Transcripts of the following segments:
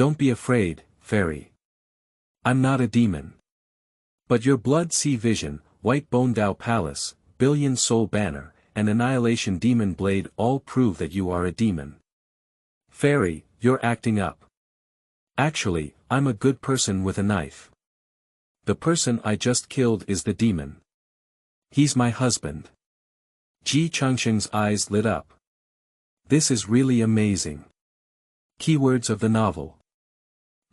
Don't be afraid, fairy. I'm not a demon. But your blood sea vision, white Bone Dao Palace, billion soul banner, and Annihilation Demon Blade all prove that you are a demon. Fairy, you're acting up. Actually, I'm a good person with a knife. The person I just killed is the demon. He's my husband. Changsheng's eyes lit up. This is really amazing. Keywords of the novel.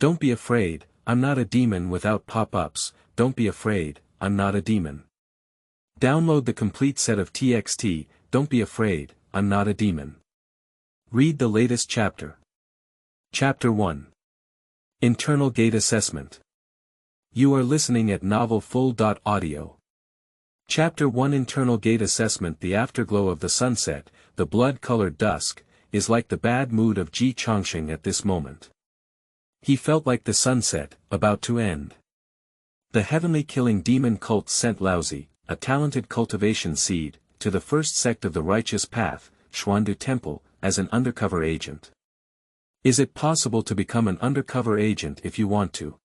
Don't be afraid, I'm not a demon without pop-ups. Don't be afraid, I'm not a demon. Download the complete set of TXT, Don't be afraid, I'm not a demon. Read the latest chapter. Chapter 1. Internal Gate Assessment. You are listening at novelfull.audio. Chapter 1 Internal Gate Assessment. The afterglow of the sunset, the blood-colored dusk, is like the bad mood of Changsheng at this moment. He felt like the sunset, about to end. The heavenly killing demon cult sent Laozi, a talented cultivation seed, to the first sect of the righteous path, Xuandu Temple, as an undercover agent. Is it possible to become an undercover agent if you want to?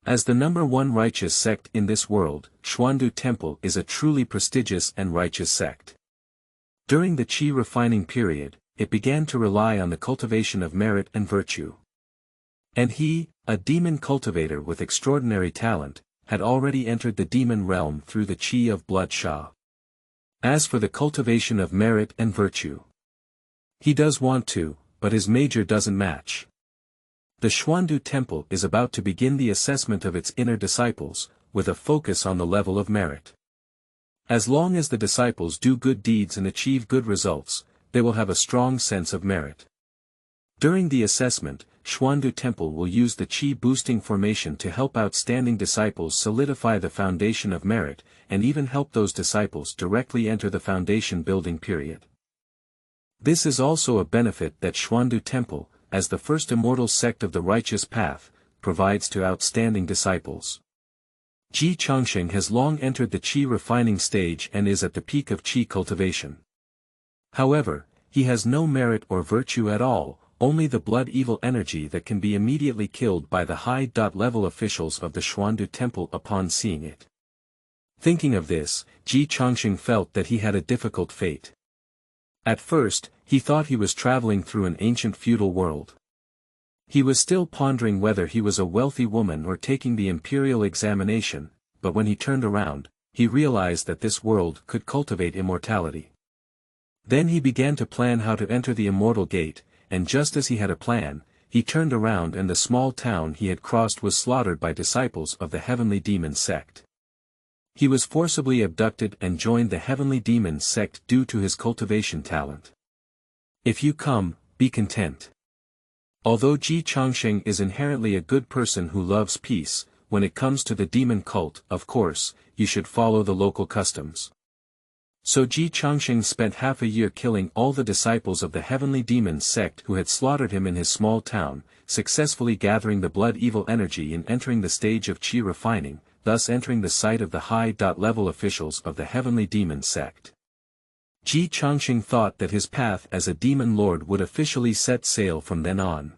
As the #1 righteous sect in this world, Xuandu Temple is a truly prestigious and righteous sect. During the qi refining period, it began to rely on the cultivation of merit and virtue. And he, a demon cultivator with extraordinary talent, had already entered the demon realm through the qi of blood Sha. As for the cultivation of merit and virtue, he does want to, but his major doesn't match. The Xuandu Temple is about to begin the assessment of its inner disciples, with a focus on the level of merit. As long as the disciples do good deeds and achieve good results, they will have a strong sense of merit. During the assessment, Xuandu Temple will use the qi-boosting formation to help outstanding disciples solidify the foundation of merit, and even help those disciples directly enter the foundation building period. This is also a benefit that Xuandu Temple, as the first immortal sect of the righteous path, provides to outstanding disciples. Changsheng has long entered the qi refining stage and is at the peak of qi cultivation. However, he has no merit or virtue at all, only the blood evil energy that can be immediately killed by the high-level officials of the Xuandu Temple upon seeing it. Thinking of this, Changsheng felt that he had a difficult fate. At first, he thought he was traveling through an ancient feudal world. He was still pondering whether he was a wealthy woman or taking the imperial examination, but when he turned around, he realized that this world could cultivate immortality. Then he began to plan how to enter the immortal gate, and just as he had a plan, he turned around and the small town he had crossed was slaughtered by disciples of the heavenly demon sect. He was forcibly abducted and joined the heavenly demon sect due to his cultivation talent. If you come, be content. Although Changsheng is inherently a good person who loves peace, when it comes to the demon cult, of course, you should follow the local customs. So Changsheng spent half a year killing all the disciples of the heavenly demon sect who had slaughtered him in his small town, successfully gathering the blood evil energy and entering the stage of qi refining, thus entering the sight of the high-level officials of the heavenly demon sect. Changsheng thought that his path as a demon lord would officially set sail from then on.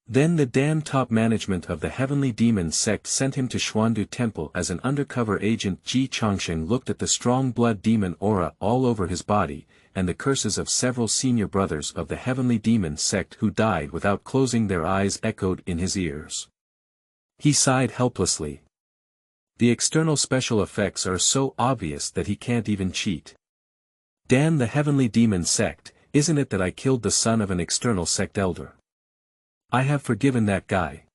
Then the top management of the heavenly demon sect sent him to Xuandu Temple as an undercover agent. Changsheng looked at the strong blood demon aura all over his body, and the curses of several senior brothers of the heavenly demon sect who died without closing their eyes echoed in his ears. He sighed helplessly. The external special effects are so obvious that he can't even cheat. Damn the heavenly demon sect, isn't it that I killed the son of an external sect elder? I have forgiven that guy.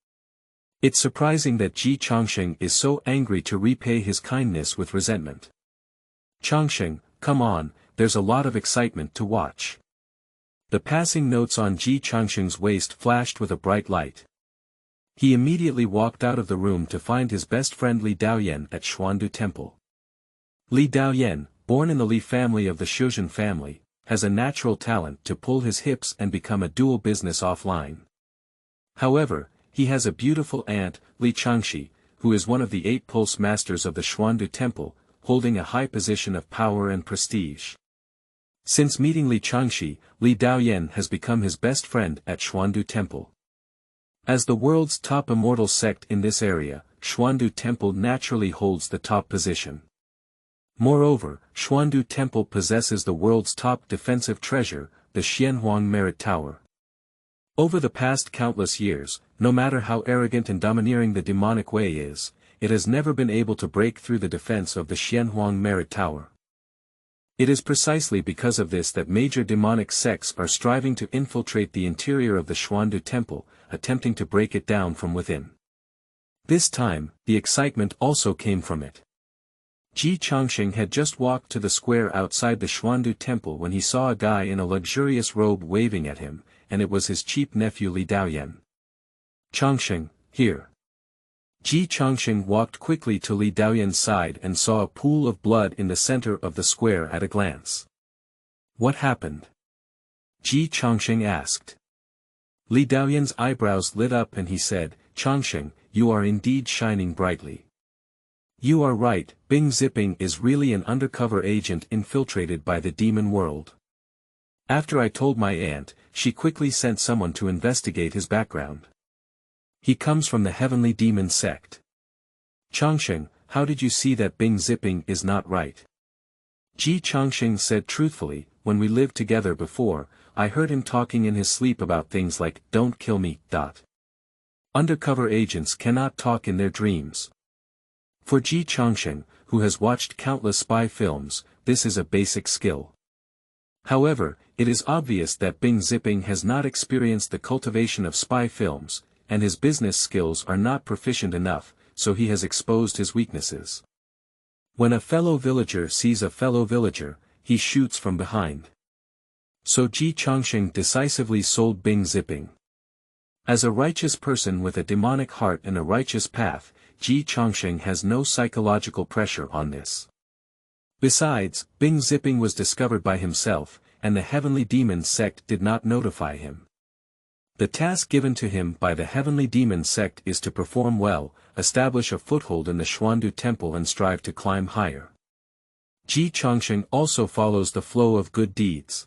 It's surprising that Changsheng is so angry to repay his kindness with resentment. Changsheng, come on, there's a lot of excitement to watch. The passing notes on Changsheng's waist flashed with a bright light. He immediately walked out of the room to find his best friend Li Daoyan at Xuandu Temple. Li Daoyan, born in the Li family of the Shuzhen family, has a natural talent to pull his hips and become a dual business offline. However, he has a beautiful aunt, Li Changxi, who is one of the 8 pulse masters of the Xuandu Temple, holding a high position of power and prestige. Since meeting Li Changxi, Li Daoyan has become his best friend at Xuandu Temple. As the world's top immortal sect in this area, Xuandu Temple naturally holds the top position. Moreover, Xuandu Temple possesses the world's top defensive treasure, the Xianhuang Merit Tower. Over the past countless years, no matter how arrogant and domineering the demonic way is, it has never been able to break through the defense of the Xianhuang Merit Tower. It is precisely because of this that major demonic sects are striving to infiltrate the interior of the Xuandu Temple, attempting to break it down from within. This time, the excitement also came from it. Changsheng had just walked to the square outside the Xuandu Temple when he saw a guy in a luxurious robe waving at him, and it was his cheap nephew Li Daoyan. Changsheng, here. Changsheng walked quickly to Li Daoyan's side and saw a pool of blood in the center of the square at a glance. What happened? Changsheng asked. Li Daoyan's eyebrows lit up and he said, Changsheng, you are indeed shining brightly. You are right, Bing Zipping is really an undercover agent infiltrated by the demon world. After I told my aunt, she quickly sent someone to investigate his background. He comes from the Heavenly Demon sect. Changsheng, how did you see that Bing Zipping is not right? Changsheng said truthfully, when we lived together before, I heard him talking in his sleep about things like, don't kill me, ... Undercover agents cannot talk in their dreams. For Changsheng, who has watched countless spy films, this is a basic skill. However, it is obvious that Bing Zipping has not experienced the cultivation of spy films, and his business skills are not proficient enough, so he has exposed his weaknesses. When a fellow villager sees a fellow villager, he shoots from behind. So Changsheng decisively sold Bing Zipping. As a righteous person with a demonic heart and a righteous path, Changsheng has no psychological pressure on this. Besides, Bing Zipping was discovered by himself, and the Heavenly Demon sect did not notify him. The task given to him by the Heavenly Demon sect is to perform well, establish a foothold in the Xuandu Temple and strive to climb higher. Changsheng also follows the flow of good deeds.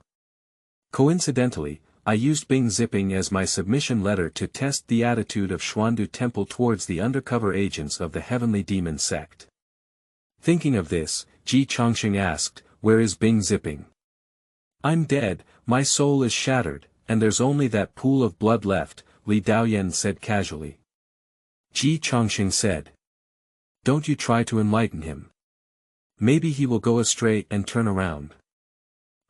Coincidentally, I used Bing Zipping as my submission letter to test the attitude of Xuandu Temple towards the undercover agents of the Heavenly Demon sect. Thinking of this, Changsheng asked, where is Bing Zipping? I'm dead, my soul is shattered, and there's only that pool of blood left, Li Daoyan said casually. Changsheng said. Don't you try to enlighten him. Maybe he will go astray and turn around.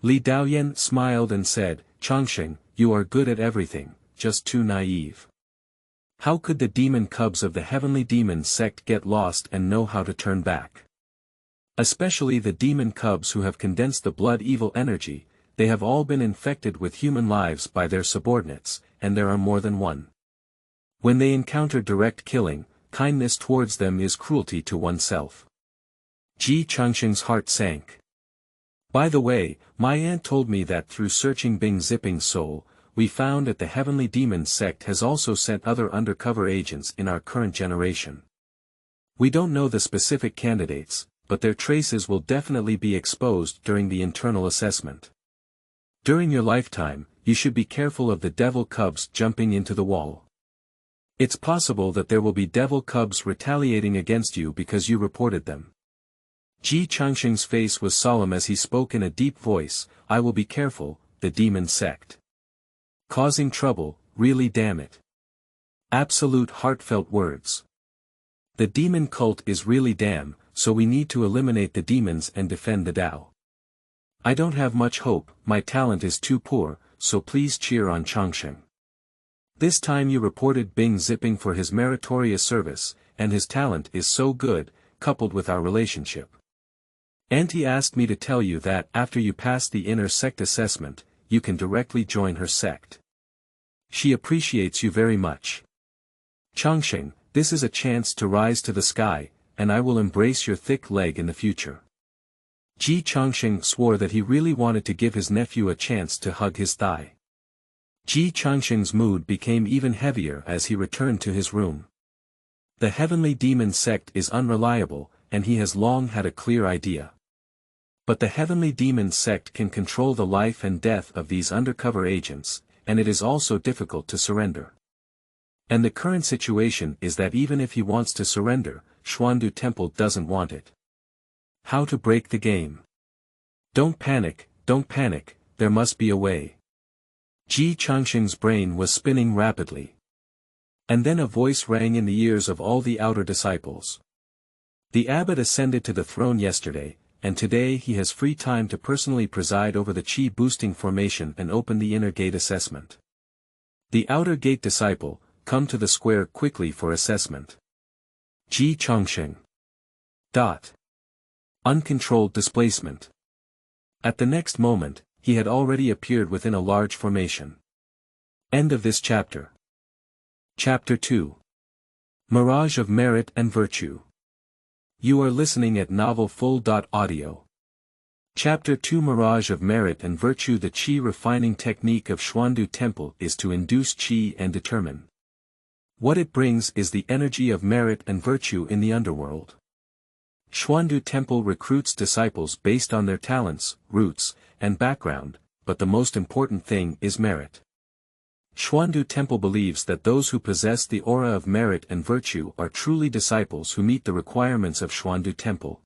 Li Daoyan smiled and said, Changsheng, you are good at everything, just too naive. How could the demon cubs of the Heavenly Demon sect get lost and know how to turn back? Especially the demon cubs who have condensed the blood evil energy, they have all been infected with human lives by their subordinates, and there are more than one. When they encounter direct killing, kindness towards them is cruelty to oneself. Changsheng's heart sank. By the way, my aunt told me that through searching Bing Zipping's soul, we found that the Heavenly Demon sect has also sent other undercover agents in our current generation. We don't know the specific candidates, but their traces will definitely be exposed during the internal assessment. During your lifetime, you should be careful of the devil cubs jumping into the wall. It's possible that there will be devil cubs retaliating against you because you reported them. Changsheng's face was solemn as he spoke in a deep voice, I will be careful, the demon sect. Causing trouble, really damn it. Absolute heartfelt words. The demon cult is really damn, so we need to eliminate the demons and defend the Tao. I don't have much hope, my talent is too poor, so please cheer on Changsheng. This time you reported Bing Zipping for his meritorious service, and his talent is so good, coupled with our relationship. Auntie asked me to tell you that after you pass the inner sect assessment, you can directly join her sect. She appreciates you very much. Changsheng, this is a chance to rise to the sky, and I will embrace your thick leg in the future. Changsheng swore that he really wanted to give his nephew a chance to hug his thigh. Changsheng's mood became even heavier as he returned to his room. The Heavenly Demon sect is unreliable, and he has long had a clear idea. But the Heavenly Demon sect can control the life and death of these undercover agents, and it is also difficult to surrender. And the current situation is that even if he wants to surrender, Xuandu Temple doesn't want it. How to break the game? Don't panic, there must be a way. Changsheng's brain was spinning rapidly. And then a voice rang in the ears of all the outer disciples. The abbot ascended to the throne yesterday, and today he has free time to personally preside over the chi-boosting formation and open the inner gate assessment. The outer gate disciple, come to the square quickly for assessment. Changsheng. Uncontrolled displacement. At the next moment, he had already appeared within a large formation. End of this chapter. Chapter 2. Mirage of Merit and Virtue. You are listening at novelfull.audio. Chapter 2 Mirage of Merit and Virtue. The Qi refining technique of Xuandu Temple is to induce Qi and determine. What it brings is the energy of merit and virtue in the underworld. Xuandu Temple recruits disciples based on their talents, roots, and background, but the most important thing is merit. Xuandu Temple believes that those who possess the aura of merit and virtue are truly disciples who meet the requirements of Xuandu Temple.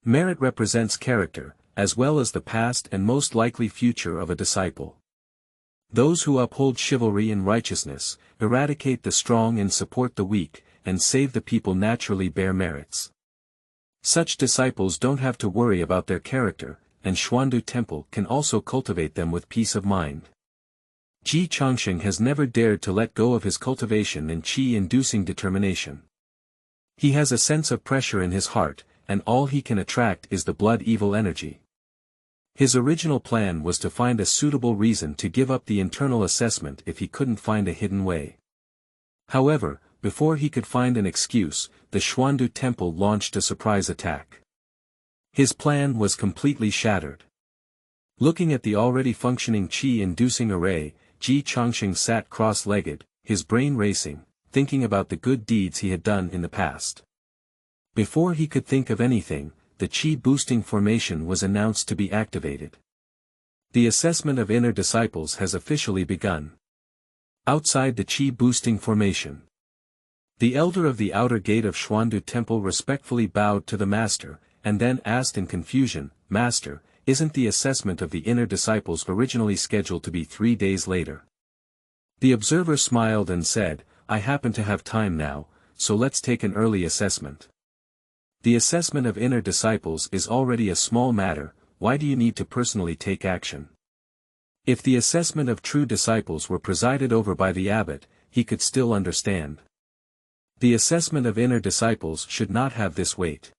Merit represents character, as well as the past and most likely future of a disciple. Those who uphold chivalry and righteousness, eradicate the strong and support the weak, and save the people naturally bear merits. Such disciples don't have to worry about their character, and Xuandu Temple can also cultivate them with peace of mind. Changsheng has never dared to let go of his cultivation and chi-inducing determination. He has a sense of pressure in his heart, and all he can attract is the blood evil energy. His original plan was to find a suitable reason to give up the internal assessment if he couldn't find a hidden way. However, before he could find an excuse, the Xuandu Temple launched a surprise attack. His plan was completely shattered. Looking at the already functioning chi-inducing array, Changsheng sat cross-legged, his brain racing, thinking about the good deeds he had done in the past. Before he could think of anything, the chi-boosting formation was announced to be activated. The assessment of inner disciples has officially begun. Outside the chi-boosting formation. The elder of the outer gate of Xuandu Temple respectfully bowed to the master, and then asked in confusion, "Master, isn't the assessment of the inner disciples originally scheduled to be 3 days later?" The observer smiled and said, "I happen to have time now, so let's take an early assessment. The assessment of inner disciples is already a small matter, why do you need to personally take action?" If the assessment of true disciples were presided over by the abbot, he could still understand. The assessment of inner disciples should not have this weight.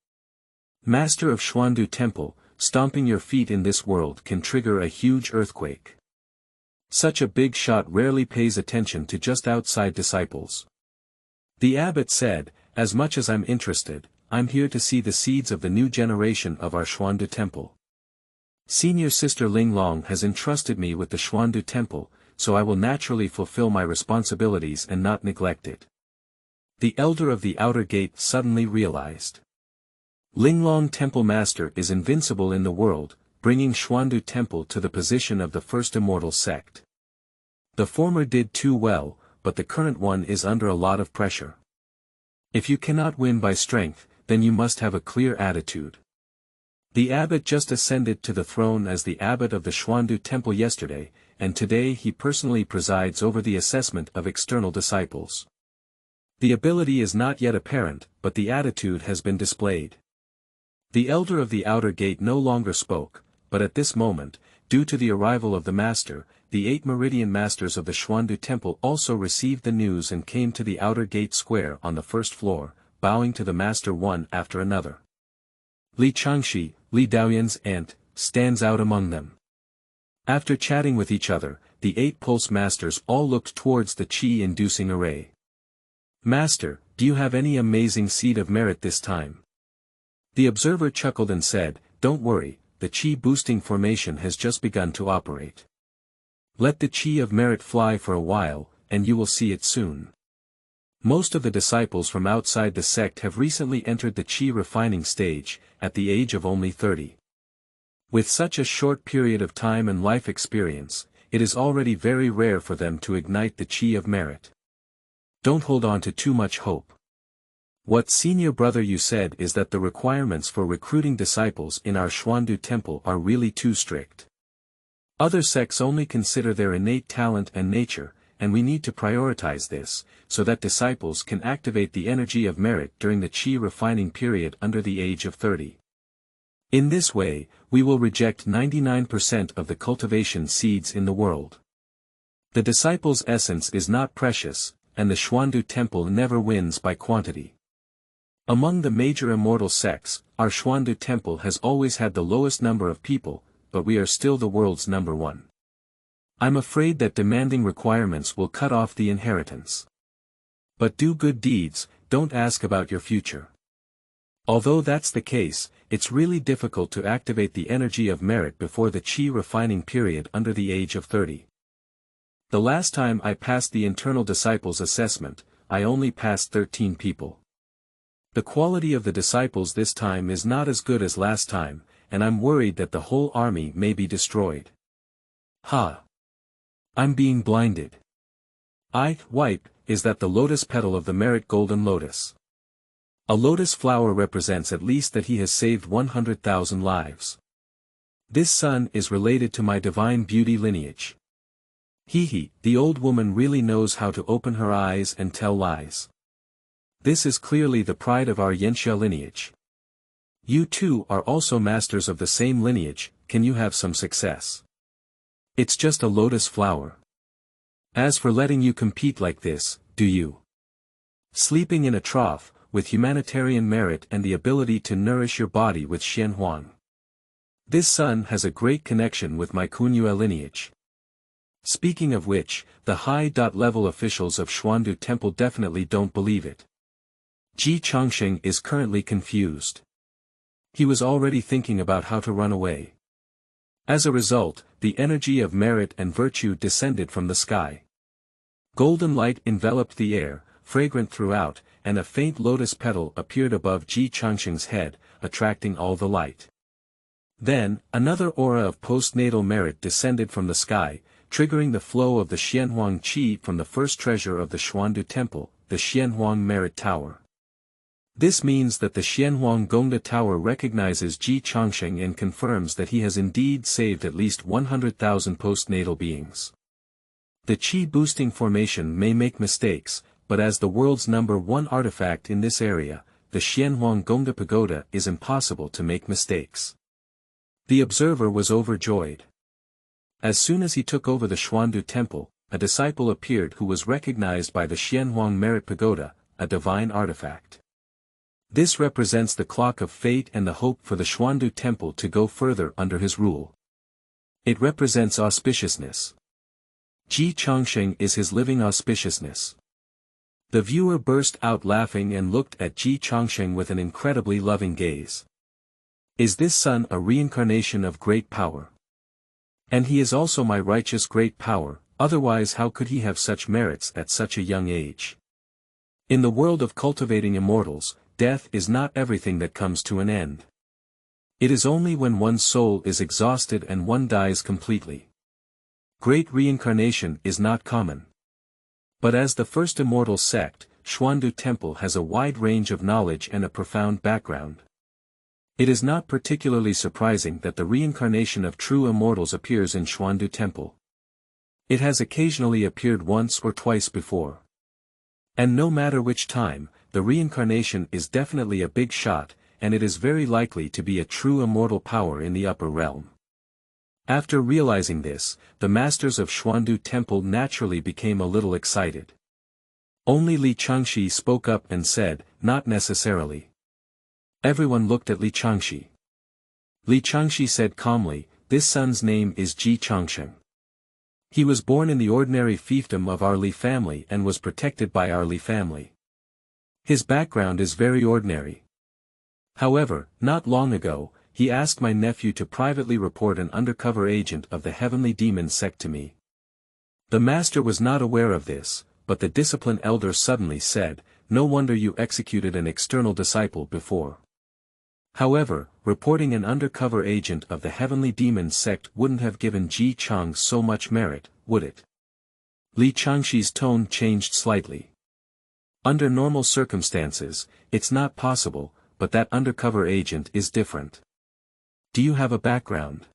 Master of Xuandu Temple, stomping your feet in this world can trigger a huge earthquake. Such a big shot rarely pays attention to just outside disciples. The abbot said, "As much as I'm interested, I'm here to see the seeds of the new generation of our Xuandu Temple. Senior Sister Linglong has entrusted me with the Xuandu Temple, so I will naturally fulfill my responsibilities and not neglect it." The elder of the outer gate suddenly realized. Linglong Temple Master is invincible in the world, bringing Xuandu Temple to the position of the first immortal sect. The former did too well, but the current one is under a lot of pressure. If you cannot win by strength, then you must have a clear attitude. The abbot just ascended to the throne as the abbot of the Xuandu Temple yesterday, and today he personally presides over the assessment of external disciples. The ability is not yet apparent, but the attitude has been displayed. The elder of the outer gate no longer spoke, but at this moment, due to the arrival of the master, the 8 meridian masters of the Xuandu Temple also received the news and came to the outer gate square on the first floor, bowing to the master one after another. Li Changshi, Li Daoyan's aunt, stands out among them. After chatting with each other, the 8 pulse masters all looked towards the chi-inducing array. "Master, do you have any amazing seed of merit this time?" The observer chuckled and said, "Don't worry, the chi-boosting formation has just begun to operate. Let the chi of merit fly for a while, and you will see it soon." Most of the disciples from outside the sect have recently entered the chi refining stage, at the age of only 30. With such a short period of time and life experience, it is already very rare for them to ignite the chi of merit. don't hold on to too much hope. What senior brother you said is that the requirements for recruiting disciples in our Xuandu temple are really too strict. Other sects only consider their innate talent and nature, and we need to prioritize this, so that disciples can activate the energy of merit during the qi refining period under the age of 30. In this way, we will reject 99% of the cultivation seeds in the world. The disciple's essence is not precious, and the Xuandu temple never wins by quantity. Among the major immortal sects, our Xuandu temple has always had the lowest number of people, but we are still the world's number one. I'm afraid that demanding requirements will cut off the inheritance. But do good deeds, don't ask about your future. Although that's the case, it's really difficult to activate the energy of merit before the qi refining period under the age of 30. The last time I passed the internal disciples assessment, I only passed 13 people. The quality of the disciples this time is not as good as last time, and I'm worried that the whole army may be destroyed. I'm being blinded. Wipe, is that the lotus petal of the merit golden lotus? A lotus flower represents at least that he has saved 100,000 lives. This son is related to my divine beauty lineage. The old woman really knows how to open her eyes and tell lies. This is clearly the pride of our Yanxia lineage. You two are also masters of the same lineage, can you have some success? It's just a lotus flower. As for letting you compete like this, do you? Sleeping in a trough, with humanitarian merit and the ability to nourish your body with Huan. This son has a great connection with my Kunyue lineage. Speaking of which, the high-level officials of Xuandu Temple definitely don't believe it. Changsheng is currently confused. He was already thinking about how to run away. As a result, the energy of merit and virtue descended from the sky. Golden light enveloped the air, fragrant throughout, and a faint lotus petal appeared above Changsheng's head, attracting all the light. Then, another aura of postnatal merit descended from the sky, triggering the flow of the Xianhuang Qi from the first treasure of the Xuandu Temple, the Xianhuang Merit Tower. This means that the Xianhuang Gongda Tower recognizes Changsheng and confirms that he has indeed saved at least 100,000 postnatal beings. The Qi-boosting formation may make mistakes, but as the world's number one artifact in this area, the Xianhuang Gongda Pagoda is impossible to make mistakes. The observer was overjoyed. As soon as he took over the Xuandu Temple, a disciple appeared who was recognized by the Xianhuang Merit Pagoda, a divine artifact. This represents the clock of fate and the hope for the Xuandu Temple to go further under his rule. It represents auspiciousness. Changsheng is his living auspiciousness. The viewer burst out laughing and looked at Changsheng with an incredibly loving gaze. Is this son a reincarnation of great power? And he is also my righteous great power, otherwise how could he have such merits at such a young age? In the world of cultivating immortals, death is not everything that comes to an end. It is only when one's soul is exhausted and one dies completely. Great reincarnation is not common. But as the first immortal sect, Xuandu Temple has a wide range of knowledge and a profound background. It is not particularly surprising that the reincarnation of true immortals appears in Xuandu Temple. It has occasionally appeared once or twice before. And no matter which time, the reincarnation is definitely a big shot, and it is very likely to be a true immortal power in the upper realm. After realizing this, the masters of Xuandu Temple naturally became a little excited. Only Li Changxi spoke up and said, not necessarily. Everyone looked at Li Changxi. Li Changxi said calmly, this son's name is Changsheng. He was born in the ordinary fiefdom of our Li family and was protected by our Li family. His background is very ordinary. However, not long ago, he asked my nephew to privately report an undercover agent of the heavenly demon sect to me. The master was not aware of this, but the discipline elder suddenly said, no wonder you executed an external disciple before. However, reporting an undercover agent of the heavenly demon sect wouldn't have given Ji Chang so much merit, would it? Li Changxi's tone changed slightly. Under normal circumstances, it's not possible, but that undercover agent is different. Do you have a background?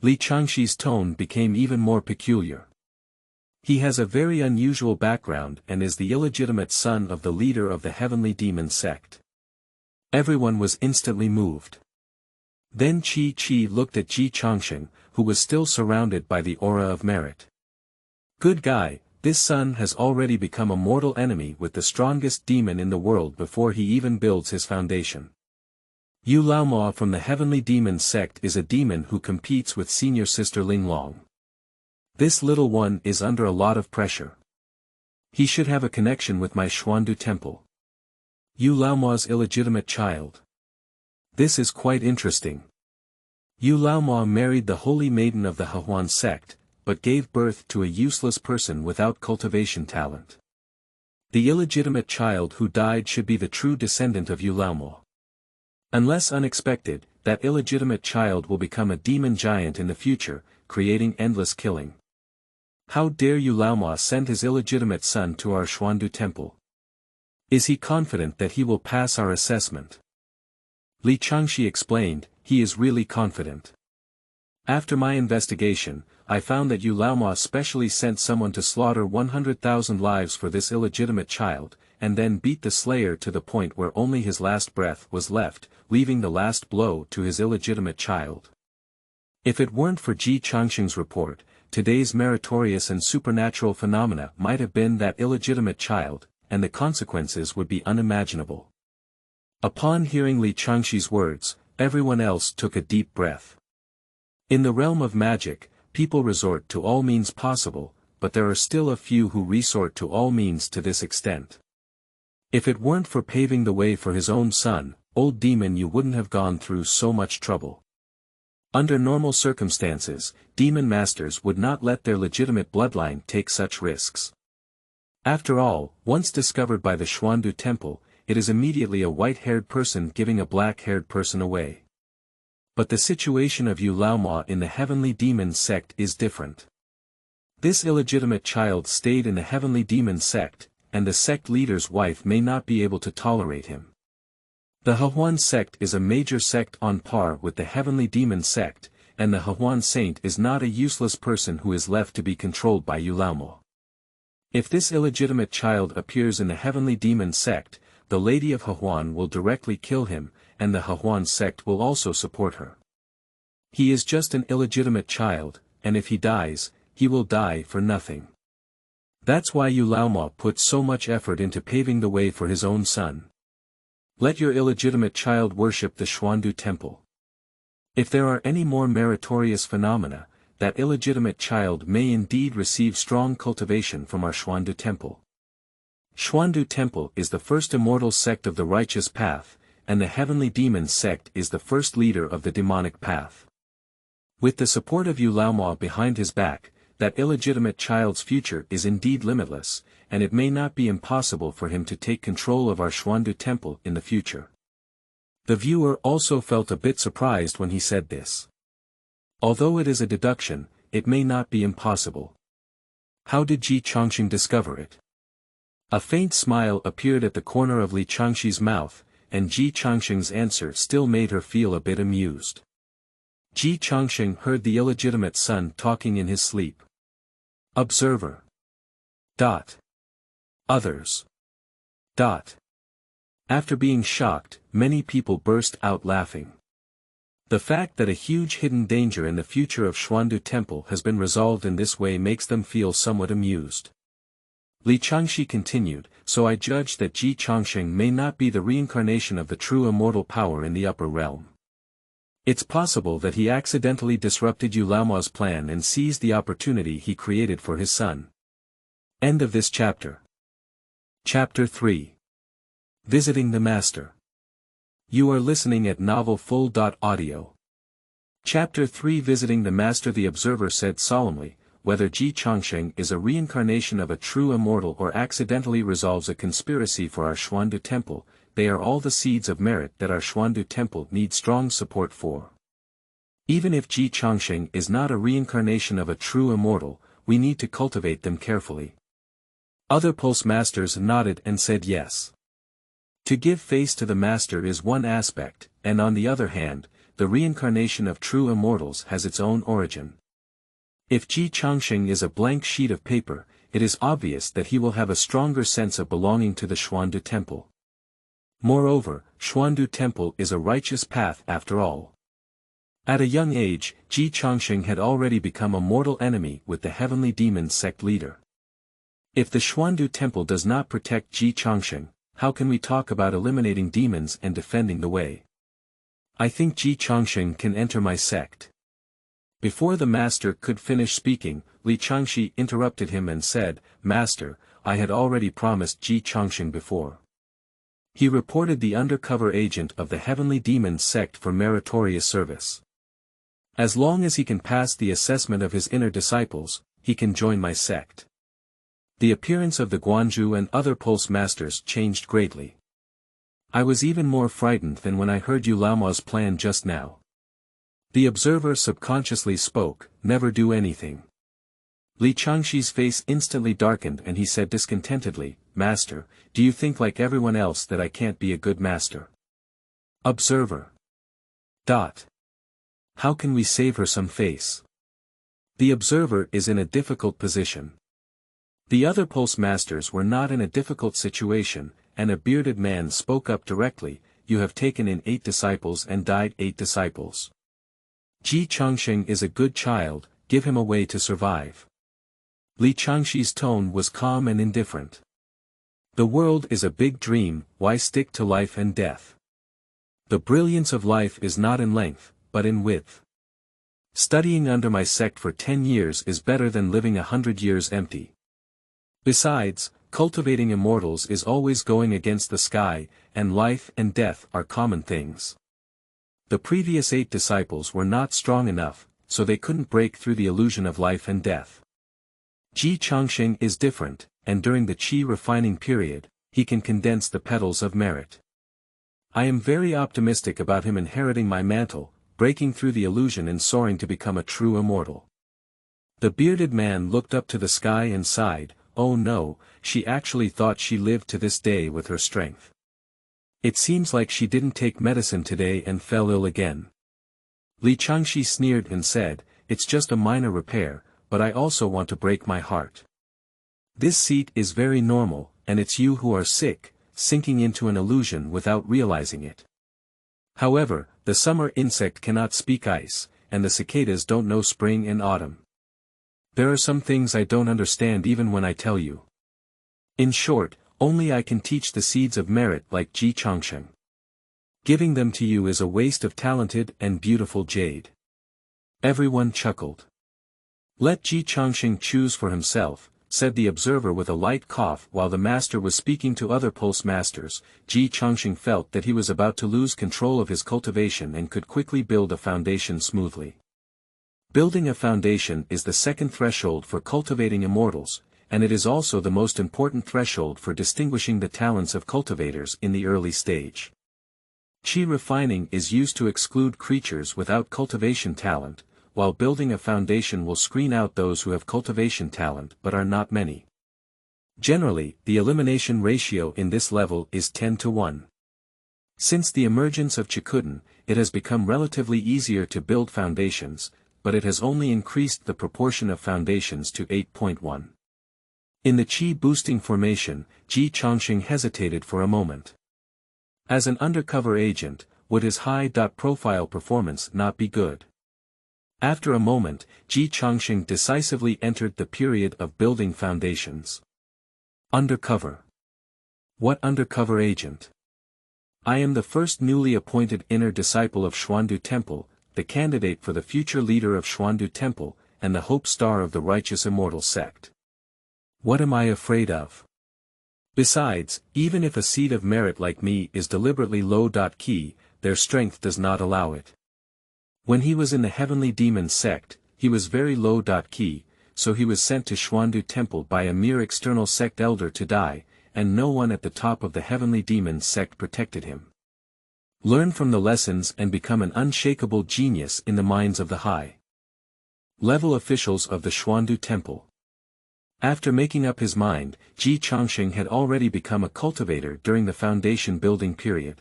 Li Changshi's tone became even more peculiar. He has a very unusual background and is the illegitimate son of the leader of the Heavenly Demon sect. Everyone was instantly moved. Then Qi looked at Ji Changsheng, who was still surrounded by the aura of merit. Good guy, this son has already become a mortal enemy with the strongest demon in the world before he even builds his foundation. Yu Laomo from the Heavenly Demon sect is a demon who competes with senior sister Linglong. This little one is under a lot of pressure. He should have a connection with my Xuandu temple. Yu Laomo's illegitimate child. This is quite interesting. Yu Laomo married the holy maiden of the Huan sect, but gave birth to a useless person without cultivation talent. The illegitimate child who died should be the true descendant of Yu Laomo. Unless unexpected, that illegitimate child will become a demon giant in the future, creating endless killing. How dare Yu Laomo send his illegitimate son to our Xuandu temple? Is he confident that he will pass our assessment? Li Changshi explained, he is really confident. After my investigation, I found that Yu Laomo specially sent someone to slaughter 100,000 lives for this illegitimate child, and then beat the slayer to the point where only his last breath was left, leaving the last blow to his illegitimate child. If it weren't for Ji Changsheng's report, today's meritorious and supernatural phenomena might have been that illegitimate child, and the consequences would be unimaginable. Upon hearing Li Changshi's words, everyone else took a deep breath. In the realm of magic, people resort to all means possible, but there are still a few who resort to all means to this extent. If it weren't for paving the way for his own son, old demon, you wouldn't have gone through so much trouble. Under normal circumstances, demon masters would not let their legitimate bloodline take such risks. After all, once discovered by the Xuandu temple, it is immediately a white-haired person giving a black-haired person away. But the situation of Yu Laomo in the Heavenly Demon sect is different. This illegitimate child stayed in the Heavenly Demon sect, and the sect leader's wife may not be able to tolerate him. The Huan sect is a major sect on par with the Heavenly Demon sect, and the Huan saint is not a useless person who is left to be controlled by Yu Laomo. If this illegitimate child appears in the Heavenly Demon sect, the Lady of Huan will directly kill him, and the Huan sect will also support her. He is just an illegitimate child, and if he dies, he will die for nothing. That's why Yu Laomo put so much effort into paving the way for his own son. Let your illegitimate child worship the Xuandu temple. If there are any more meritorious phenomena, that illegitimate child may indeed receive strong cultivation from our Xuandu temple. Xuandu temple is the first immortal sect of the righteous path, and the Heavenly Demon sect is the first leader of the demonic path. With the support of Yu Laomo behind his back, that illegitimate child's future is indeed limitless, and it may not be impossible for him to take control of our Xuandu temple in the future. The viewer also felt a bit surprised when he said this. Although it is a deduction, it may not be impossible. How did Ji Changsheng discover it? A faint smile appeared at the corner of Li Changshi's mouth, and Ji Changsheng's answer still made her feel a bit amused. Ji Changsheng heard the illegitimate son talking in his sleep. Observer. Others. After being shocked, many people burst out laughing. The fact that a huge hidden danger in the future of Xuandu temple has been resolved in this way makes them feel somewhat amused. Li Changshi continued, so I judge that Ji Changsheng may not be the reincarnation of the true immortal power in the upper realm. It's possible that he accidentally disrupted Yu Laomo's plan and seized the opportunity he created for his son. End of this chapter. Chapter 3. Visiting the Master. You are listening at novelfull.audio. Chapter 3. Visiting the Master. The observer said solemnly, whether Ji Changsheng is a reincarnation of a true immortal or accidentally resolves a conspiracy for our Xuandu temple, they are all the seeds of merit that our Xuandu temple needs strong support for. Even if Ji Changsheng is not a reincarnation of a true immortal, we need to cultivate them carefully. Other postmasters nodded and said yes. To give face to the master is one aspect, and on the other hand, the reincarnation of true immortals has its own origin. If Changsheng is a blank sheet of paper, it is obvious that he will have a stronger sense of belonging to the Xuandu Temple. Moreover, Xuandu Temple is a righteous path after all. At a young age, Changsheng had already become a mortal enemy with the Heavenly Demon sect leader. If the Xuandu Temple does not protect Changsheng, how can we talk about eliminating demons and defending the way? I think Changsheng can enter my sect. Before the master could finish speaking, Li Changxi interrupted him and said, Master, I had already promised Changsheng before. He reported the undercover agent of the Heavenly Demon sect for meritorious service. As long as he can pass the assessment of his inner disciples, he can join my sect. The appearance of the Guanju and other postmasters changed greatly. I was even more frightened than when I heard Yu Laoma's plan just now. The observer subconsciously spoke, never do anything. Li Changxi's face instantly darkened and he said discontentedly, Master, do you think like everyone else that I can't be a good master? Observer. How can we save her some face? The observer is in a difficult position. The other postmasters were not in a difficult situation, and a bearded man spoke up directly, You have taken in 8 disciples and died 8 disciples. Changsheng is a good child, give him a way to survive. Li Changxi's tone was calm and indifferent. The world is a big dream, why stick to life and death? The brilliance of life is not in length, but in width. Studying under my sect for 10 years is better than living 100 years empty. Besides, cultivating immortals is always going against the sky, and life and death are common things. The previous 8 disciples were not strong enough, so they couldn't break through the illusion of life and death. Changsheng is different, and during the qi refining period, he can condense the petals of merit. I am very optimistic about him inheriting my mantle, breaking through the illusion and soaring to become a true immortal. The bearded man looked up to the sky and sighed, Oh no, she actually thought she lived to this day with her strength. It seems like she didn't take medicine today and fell ill again. Li Changxi sneered and said, It's just a minor repair, but I also want to break my heart. This seat is very normal, and it's you who are sick, sinking into an illusion without realizing it. However, the summer insect cannot speak ice, and the cicadas don't know spring and autumn. There are some things I don't understand even when I tell you. In short, only I can teach the seeds of merit like Changsheng. Giving them to you is a waste of talented and beautiful jade. Everyone chuckled. Let Changsheng choose for himself, said the observer with a light cough while the master was speaking to other postmasters. Changsheng felt that he was about to lose control of his cultivation and could quickly build a foundation smoothly. Building a foundation is the second threshold for cultivating immortals, and it is also the most important threshold for distinguishing the talents of cultivators in the early stage. Qi refining is used to exclude creatures without cultivation talent, while building a foundation will screen out those who have cultivation talent but are not many. Generally, the elimination ratio in this level is 10-1. Since the emergence of Chikuden, it has become relatively easier to build foundations, but it has only increased the proportion of foundations to 8.1. In the Qi-boosting formation, Changsheng hesitated for a moment. As an undercover agent, would his high-profile performance not be good? After a moment, Changsheng decisively entered the period of building foundations. Undercover. What undercover agent? I am the first newly appointed inner disciple of Xuandu Temple, the candidate for the future leader of Xuandu Temple, and the hope star of the righteous immortal sect. What am I afraid of? Besides, even if a seed of merit like me is deliberately low-key, their strength does not allow it. When he was in the Heavenly Demon sect, he was very low-key, so he was sent to Xuandu Temple by a mere external sect elder to die, and no one at the top of the Heavenly Demon sect protected him. Learn from the lessons and become an unshakable genius in the minds of the high-level officials of the Xuandu Temple. After making up his mind, Changsheng had already become a cultivator during the foundation building period.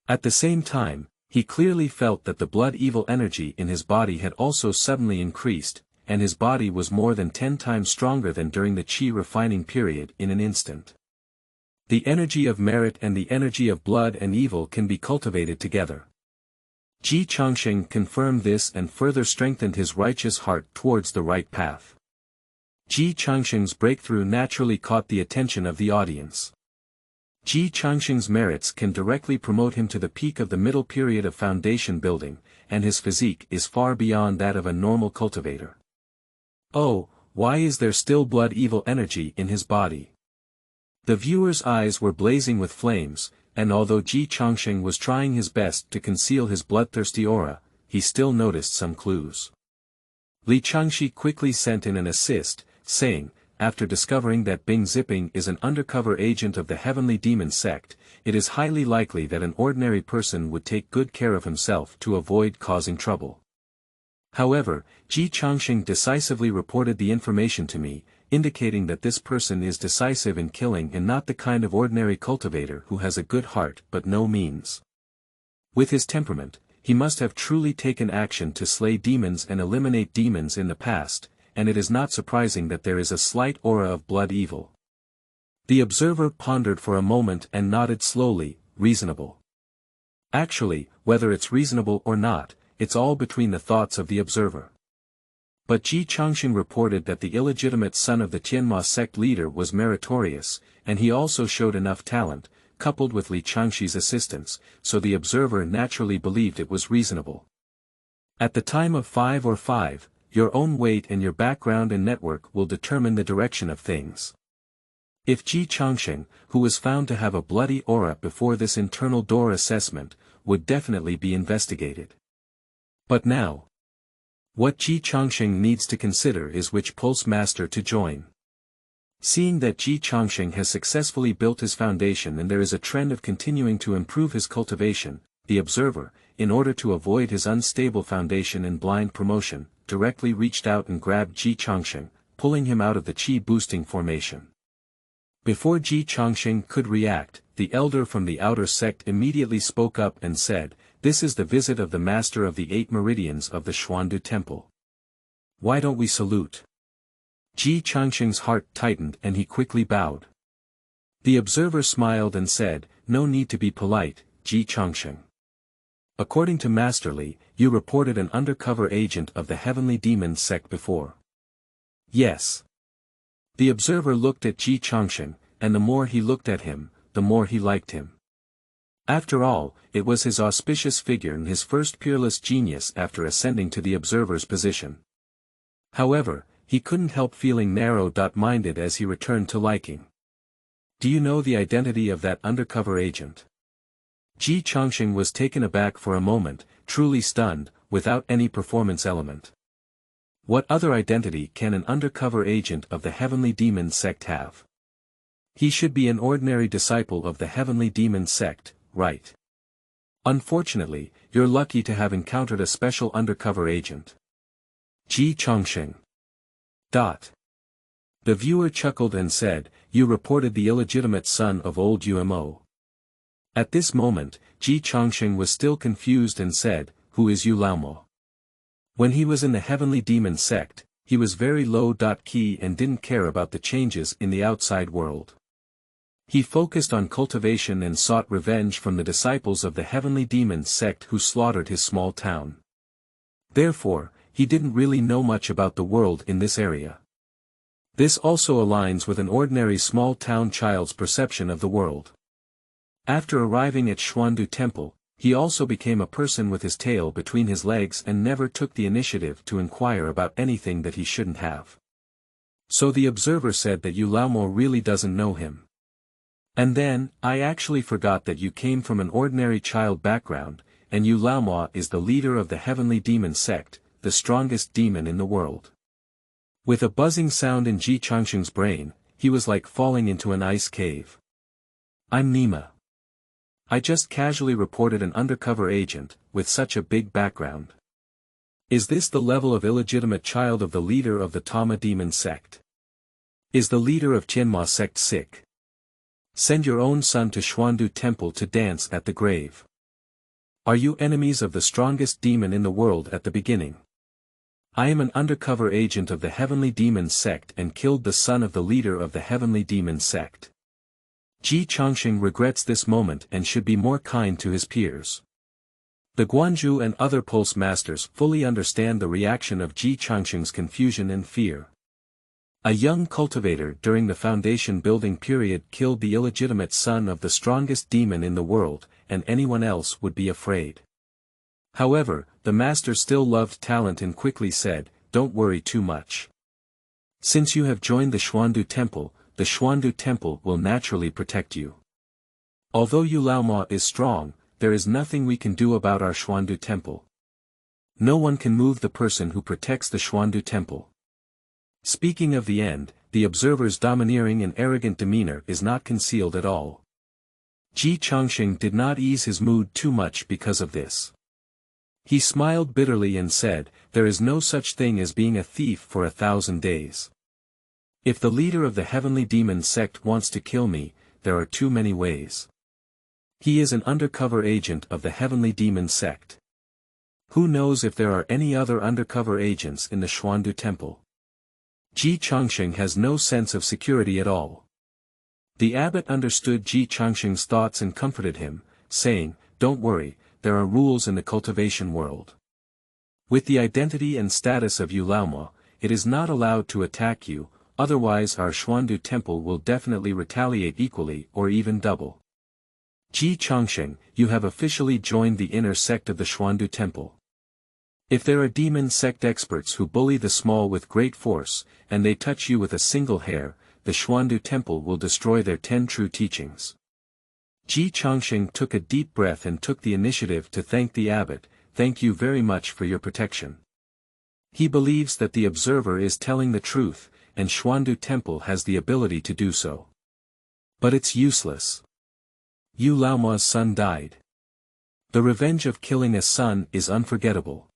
At the same time, he clearly felt that the blood evil energy in his body had also suddenly increased, and his body was more than 10 times stronger than during the qi refining period in an instant. The energy of merit and the energy of blood and evil can be cultivated together. Changsheng confirmed this and further strengthened his righteous heart towards the right path. Changsheng's breakthrough naturally caught the attention of the audience. Changsheng's merits can directly promote him to the peak of the middle period of foundation building, and his physique is far beyond that of a normal cultivator. Oh, why is there still blood evil energy in his body? The viewer's eyes were blazing with flames, and although Changsheng was trying his best to conceal his bloodthirsty aura, he still noticed some clues. Li Changxi quickly sent in an assist, saying, after discovering that Bing Zipping is an undercover agent of the Heavenly Demon sect, it is highly likely that an ordinary person would take good care of himself to avoid causing trouble. However, Changsheng decisively reported the information to me, indicating that this person is decisive in killing and not the kind of ordinary cultivator who has a good heart but no means. With his temperament, he must have truly taken action to slay demons and eliminate demons in the past, and it is not surprising that there is a slight aura of blood evil. The observer pondered for a moment and nodded slowly, reasonable. Actually, whether it's reasonable or not, it's all between the thoughts of the observer. But Changsheng reported that the illegitimate son of the Tianma sect leader was meritorious, and he also showed enough talent, coupled with Li Changxi's assistance, so the observer naturally believed it was reasonable. At the time of 5 or 5, your own weight and your background and network will determine the direction of things. If Changsheng, who was found to have a bloody aura before this internal door assessment, would definitely be investigated. But now, what Changsheng needs to consider is which pulse master to join. Seeing that Changsheng has successfully built his foundation and there is a trend of continuing to improve his cultivation, the observer, in order to avoid his unstable foundation and blind promotion, directly reached out and grabbed Changsheng, pulling him out of the qi-boosting formation. Before Changsheng could react, the elder from the outer sect immediately spoke up and said, "This is the visit of the master of the 8 meridians of the Xuandu temple. Why don't we salute?" Changsheng's heart tightened and he quickly bowed. The observer smiled and said, "No need to be polite, Changsheng. According to Master Li, you reported an undercover agent of the Heavenly Demon sect before." "Yes." The observer looked at Changsheng, and the more he looked at him, the more he liked him. After all, it was his auspicious figure and his first peerless genius after ascending to the observer's position. However, he couldn't help feeling narrow-minded as he returned to liking. "Do you know the identity of that undercover agent?" Changsheng was taken aback for a moment, truly stunned, without any performance element. What other identity can an undercover agent of the Heavenly Demon sect have? He should be an ordinary disciple of the Heavenly Demon sect, right? Unfortunately, you're lucky to have encountered a special undercover agent. Changsheng. The viewer chuckled and said, "You reported the illegitimate son of old Umo." At this moment, Changsheng was still confused and said, "Who is Yu Laomo?" When he was in the Heavenly Demon sect, he was very low-key and didn't care about the changes in the outside world. He focused on cultivation and sought revenge from the disciples of the Heavenly Demon sect who slaughtered his small town. Therefore, he didn't really know much about the world in this area. This also aligns with an ordinary small-town child's perception of the world. After arriving at Xuandu Temple, he also became a person with his tail between his legs and never took the initiative to inquire about anything that he shouldn't have. So the observer said that Yu Laomo really doesn't know him. And then, I actually forgot that you came from an ordinary child background, and Yu Laomo is the leader of the Heavenly Demon sect, the strongest demon in the world. With a buzzing sound in Changsheng's brain, he was like falling into an ice cave. I'm Nima. I just casually reported an undercover agent, with such a big background. Is this the level of illegitimate child of the leader of the Tama demon sect? Is the leader of Tianma sect sick? Send your own son to Xuandu Temple to dance at the grave. Are you enemies of the strongest demon in the world at the beginning? I am an undercover agent of the Heavenly Demon sect and killed the son of the leader of the Heavenly Demon sect. Changsheng regrets this moment and should be more kind to his peers. The Guanju and other pulse masters fully understand the reaction of Changsheng's confusion and fear. A young cultivator during the foundation building period killed the illegitimate son of the strongest demon in the world, and anyone else would be afraid. However, the master still loved talent and quickly said, "Don't worry too much. Since you have joined the Xuandu Temple, the Xuandu Temple will naturally protect you. Although Yu Laoma is strong, there is nothing we can do about our Xuandu Temple. No one can move the person who protects the Xuandu Temple." Speaking of the end, the observer's domineering and arrogant demeanor is not concealed at all. Changsheng did not ease his mood too much because of this. He smiled bitterly and said, "There is no such thing as being a thief for 1,000 days. If the leader of the Heavenly Demon sect wants to kill me, there are too many ways. He is an undercover agent of the Heavenly Demon sect. Who knows if there are any other undercover agents in the Xuandu Temple?" Changsheng has no sense of security at all. The abbot understood Changsheng's thoughts and comforted him, saying, "Don't worry, there are rules in the cultivation world. With the identity and status of Yu Laoma, it is not allowed to attack you, otherwise our Xuandu Temple will definitely retaliate equally or even double. Changsheng, you have officially joined the inner sect of the Xuandu Temple. If there are demon sect experts who bully the small with great force, and they touch you with a single hair, the Xuandu Temple will destroy their 10 true teachings." Changsheng took a deep breath and took the initiative to thank the abbot. "Thank you very much for your protection." He believes that the observer is telling the truth, and Xuandu Temple has the ability to do so. But it's useless. Yu Laoma's son died. The revenge of killing a son is unforgettable.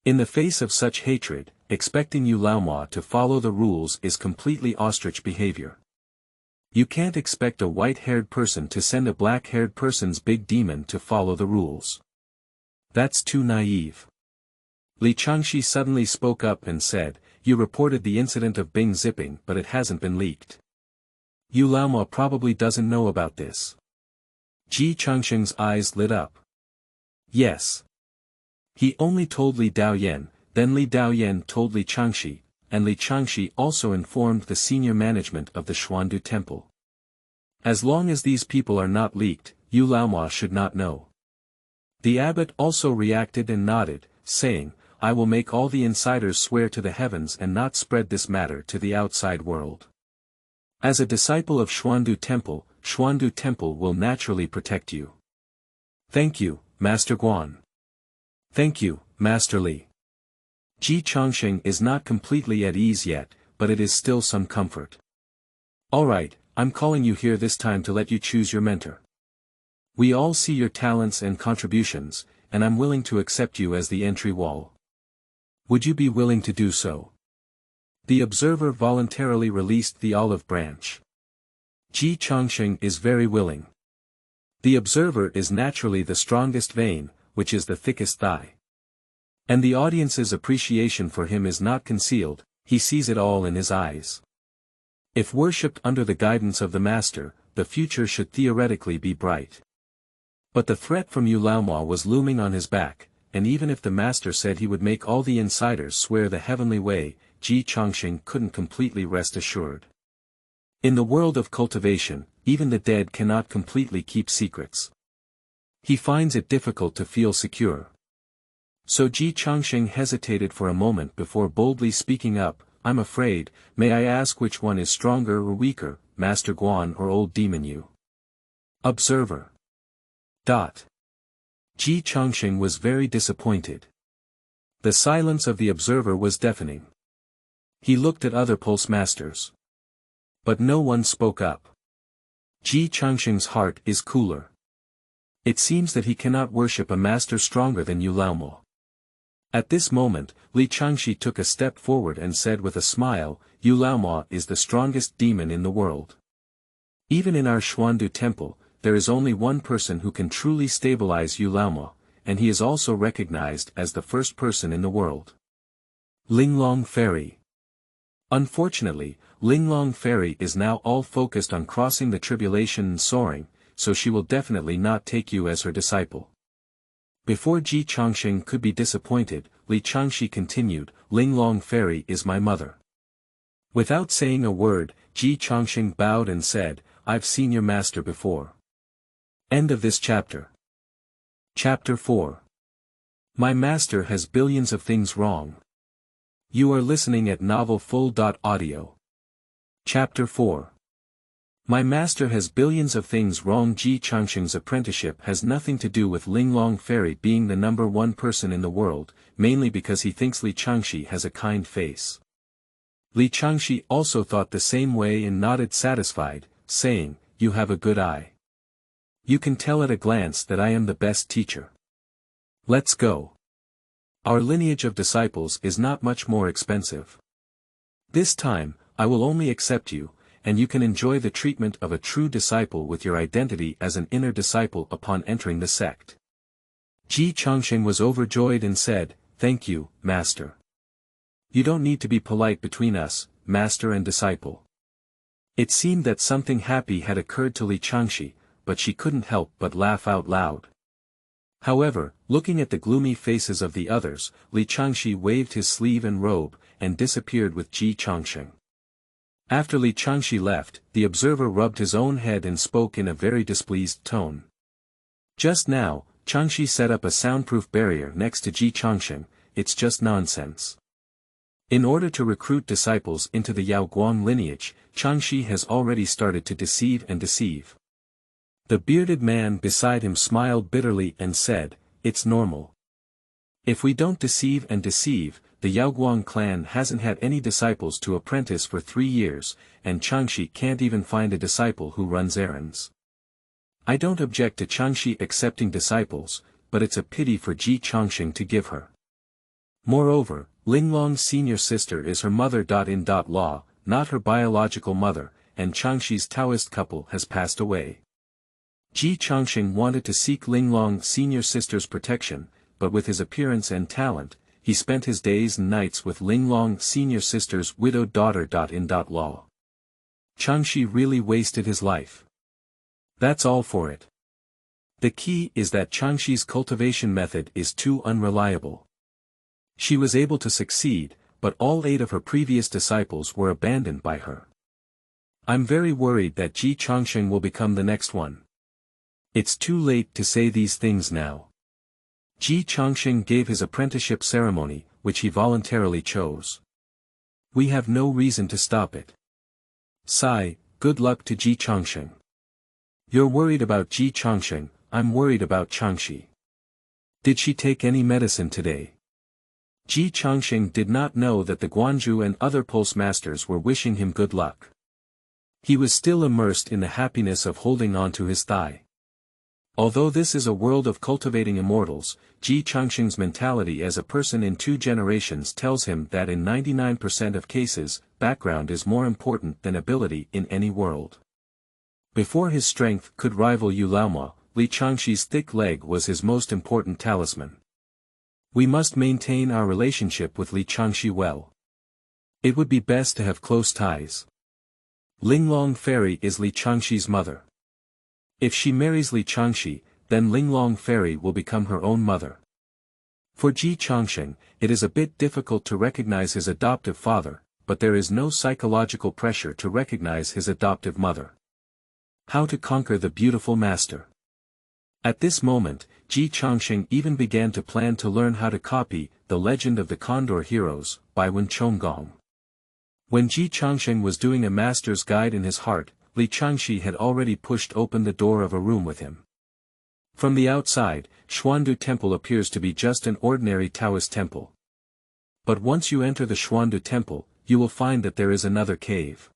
In the face of such hatred, expecting Yu Laoma to follow the rules is completely ostrich behavior. You can't expect a white-haired person to send a black-haired person's big demon to follow the rules. That's too naive. Li Changshi suddenly spoke up and said, "You reported the incident of Bing zipping but it hasn't been leaked. Yu Laoma probably doesn't know about this." Changsheng's eyes lit up. Yes. He only told Li Daoyan, then Li Daoyan told Li Changshi, and Li Changshi also informed the senior management of the Xuandu Temple. As long as these people are not leaked, Yu Laoma should not know. The abbot also reacted and nodded, saying, "I will make all the insiders swear to the heavens and not spread this matter to the outside world. As a disciple of Xuandu Temple will naturally protect you." "Thank you, Master Guan." "Thank you, Master Li." Changsheng is not completely at ease yet, but it is still some comfort. "Alright, I'm calling you here this time to let you choose your mentor. We all see your talents and contributions, and I'm willing to accept you as the entry wall. Would you be willing to do so?" The observer voluntarily released the olive branch. Changsheng is very willing. The observer is naturally the strongest vein, which is the thickest thigh. And the audience's appreciation for him is not concealed, he sees it all in his eyes. If worshipped under the guidance of the master, the future should theoretically be bright. But the threat from Yu Laoma was looming on his back, and even if the master said he would make all the insiders swear the heavenly way, Changsheng couldn't completely rest assured. In the world of cultivation, even the dead cannot completely keep secrets. He finds it difficult to feel secure. So Changsheng hesitated for a moment before boldly speaking up, "I'm afraid, may I ask which one is stronger or weaker, Master Guan or Old Demon Yu?" Observer. Changsheng was very disappointed. The silence of the observer was deafening. He looked at other pulse masters. But no one spoke up. Changsheng's heart is cooler. It seems that he cannot worship a master stronger than Yu Laoma. At this moment, Li Changshi took a step forward and said with a smile, Yu Laoma is the strongest demon in the world. Even in our Xuandu temple, there is only one person who can truly stabilize Yu Laoma, and he is also recognized as the first person in the world. Linglong Fairy. Unfortunately, Linglong Fairy is now all focused on crossing the tribulation and soaring, so she will definitely not take you as her disciple. Before Ji Changsheng could be disappointed, Li Changshi continued, Linglong Fairy is my mother. Without saying a word, Ji Changsheng bowed and said, I've seen your master before. End of this chapter. Chapter 4. My master has billions of things wrong. You are listening at novelfull.audio. Chapter 4. My master has billions of things wrong. Ji Changsheng's apprenticeship has nothing to do with Linglong Fairy being the number one person in the world, mainly because he thinks Li Changshi has a kind face. Li Changshi also thought the same way and nodded satisfied, saying, You have a good eye. You can tell at a glance that I am the best teacher. Let's go. Our lineage of disciples is not much more expensive. This time, I will only accept you, and you can enjoy the treatment of a true disciple with your identity as an inner disciple upon entering the sect. Ji Changsheng was overjoyed and said, Thank you, master. You don't need to be polite between us, master and disciple. It seemed that something happy had occurred to Li Changshi, but she couldn't help but laugh out loud. However, looking at the gloomy faces of the others, Li Changshi waved his sleeve and robe, and disappeared with Ji Changsheng. After Li Changshi left, the observer rubbed his own head and spoke in a very displeased tone. Just now, Changshi set up a soundproof barrier next to Ji Changsheng, it's just nonsense. In order to recruit disciples into the Yao Guang lineage, Changshi has already started to deceive and deceive. The bearded man beside him smiled bitterly and said, It's normal. If we don't deceive and deceive, the Yaoguang clan hasn't had any disciples to apprentice for 3 years, and Changshi can't even find a disciple who runs errands. I don't object to Changshi accepting disciples, but it's a pity for Ji Changsheng to give her. Moreover, Linglong's senior sister is her mother-in-law, not her biological mother, and Changshi's Taoist couple has passed away. Ji Changsheng wanted to seek Linglong's senior sister's protection, but with his appearance and talent, he spent his days and nights with Linglong's senior sister's widowed daughter-in-law. Changshi really wasted his life. That's all for it. The key is that Changshi's cultivation method is too unreliable. She was able to succeed, but all 8 of her previous disciples were abandoned by her. I'm very worried that Ji Changsheng will become the next one. It's too late to say these things now. Ji Changsheng gave his apprenticeship ceremony, which he voluntarily chose. We have no reason to stop it. Sigh, good luck to Ji Changsheng. You're worried about Ji Changsheng, I'm worried about Changshi. Did she take any medicine today? Ji Changsheng did not know that the Guanju and other pulse masters were wishing him good luck. He was still immersed in the happiness of holding on to his thigh. Although this is a world of cultivating immortals, Ji Changsheng's mentality as a person in 2 generations tells him that in 99% of cases, background is more important than ability in any world. Before his strength could rival Yu Laoma, Li Changshi's thick leg was his most important talisman. We must maintain our relationship with Li Changshi well. It would be best to have close ties. Linglong Fairy is Li Changshi's mother. If she marries Li Changshi, then Linglong Fairy will become her own mother. For Ji Changsheng, it is a bit difficult to recognize his adoptive father, but there is no psychological pressure to recognize his adoptive mother. How to conquer the beautiful master. At this moment, Ji Changsheng even began to plan to learn how to copy The Legend of the Condor Heroes, by Wen Chonggong. When Ji Changsheng was doing a master's guide in his heart, Li Changshi had already pushed open the door of a room with him. From the outside, Xuandu Temple appears to be just an ordinary Taoist temple. But once you enter the Xuandu Temple, you will find that there is another cave.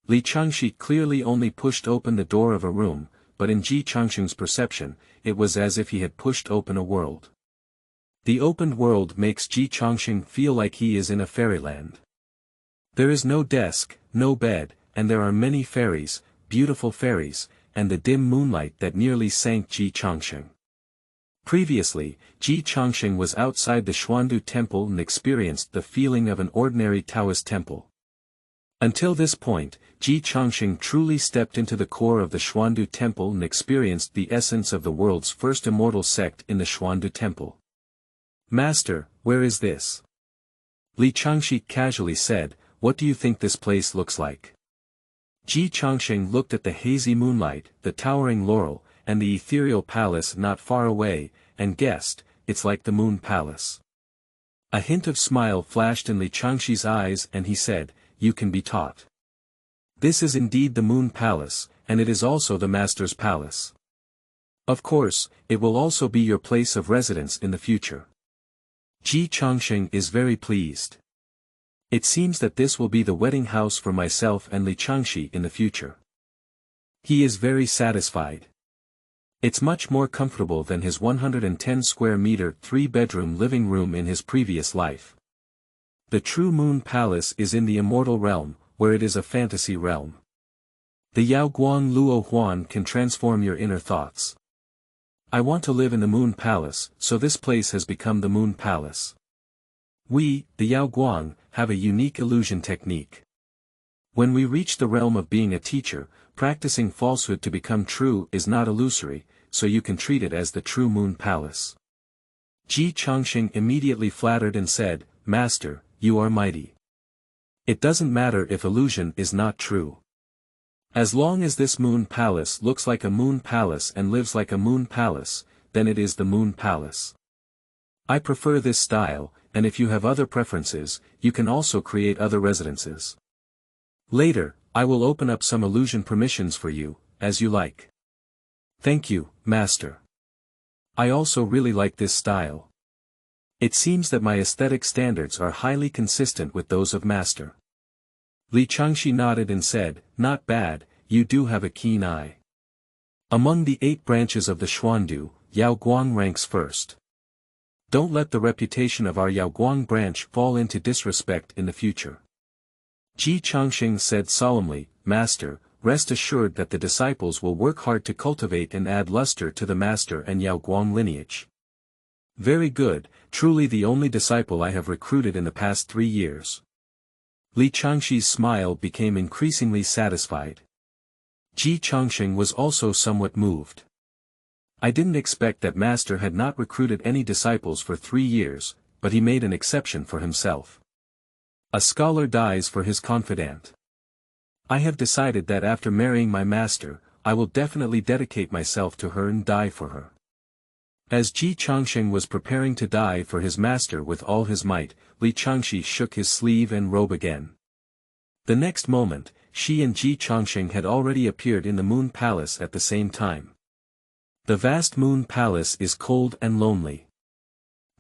Li Changshi clearly only pushed open the door of a room, but in Ji Changsheng's perception, it was as if he had pushed open a world. The opened world makes Changsheng feel like he is in a fairyland. There is no desk, no bed, and there are many fairies, beautiful fairies, and the dim moonlight that nearly sank Changsheng. Previously, Changsheng was outside the Xuandu temple and experienced the feeling of an ordinary Taoist temple. Until this point, Changsheng truly stepped into the core of the Xuandu temple and experienced the essence of the world's first immortal sect in the Xuandu temple. Master, where is this? Changsheng casually said, what do you think this place looks like? Changsheng looked at the hazy moonlight, the towering laurel, and the ethereal palace not far away, and guessed, it's like the Moon Palace. A hint of smile flashed in Changsheng's eyes and he said, you can be taught. This is indeed the Moon Palace, and it is also the Master's Palace. Of course, it will also be your place of residence in the future. Changsheng is very pleased. It seems that this will be the wedding house for myself and Changsheng in the future. He is very satisfied. It's much more comfortable than his 110 square meter 3-bedroom living room in his previous life. The true Moon Palace is in the immortal realm, where it is a fantasy realm. The Yao Guang Luo Huan can transform your inner thoughts. I want to live in the Moon Palace, so this place has become the Moon Palace. We, the Yao Guang, have a unique illusion technique. When we reach the realm of being a teacher, practicing falsehood to become true is not illusory, so you can treat it as the true Moon Palace. Changsheng immediately flattered and said, Master, you are mighty. It doesn't matter if illusion is not true. As long as this Moon Palace looks like a Moon Palace and lives like a Moon Palace, then it is the Moon Palace. I prefer this style, and if you have other preferences, you can also create other residences. Later, I will open up some illusion permissions for you, as you like. Thank you, Master. I also really like this style. It seems that my aesthetic standards are highly consistent with those of Master. Changsheng nodded and said, not bad, you do have a keen eye. Among the 8 branches of the Xuandu, Yao Guang ranks first. Don't let the reputation of our Yao Guang branch fall into disrespect in the future. Changsheng said solemnly, Master, rest assured that the disciples will work hard to cultivate and add luster to the Master and Yao Guang lineage. Very good, truly the only disciple I have recruited in the past 3 years. Changsheng's smile became increasingly satisfied. Changsheng was also somewhat moved. I didn't expect that Master had not recruited any disciples for 3 years, but he made an exception for himself. A scholar dies for his confidant. I have decided that after marrying my master, I will definitely dedicate myself to her and die for her. As Changsheng was preparing to die for his master with all his might, Changsheng shook his sleeve and robe again. The next moment, she and Changsheng had already appeared in the Moon Palace at the same time. The vast Moon Palace is cold and lonely.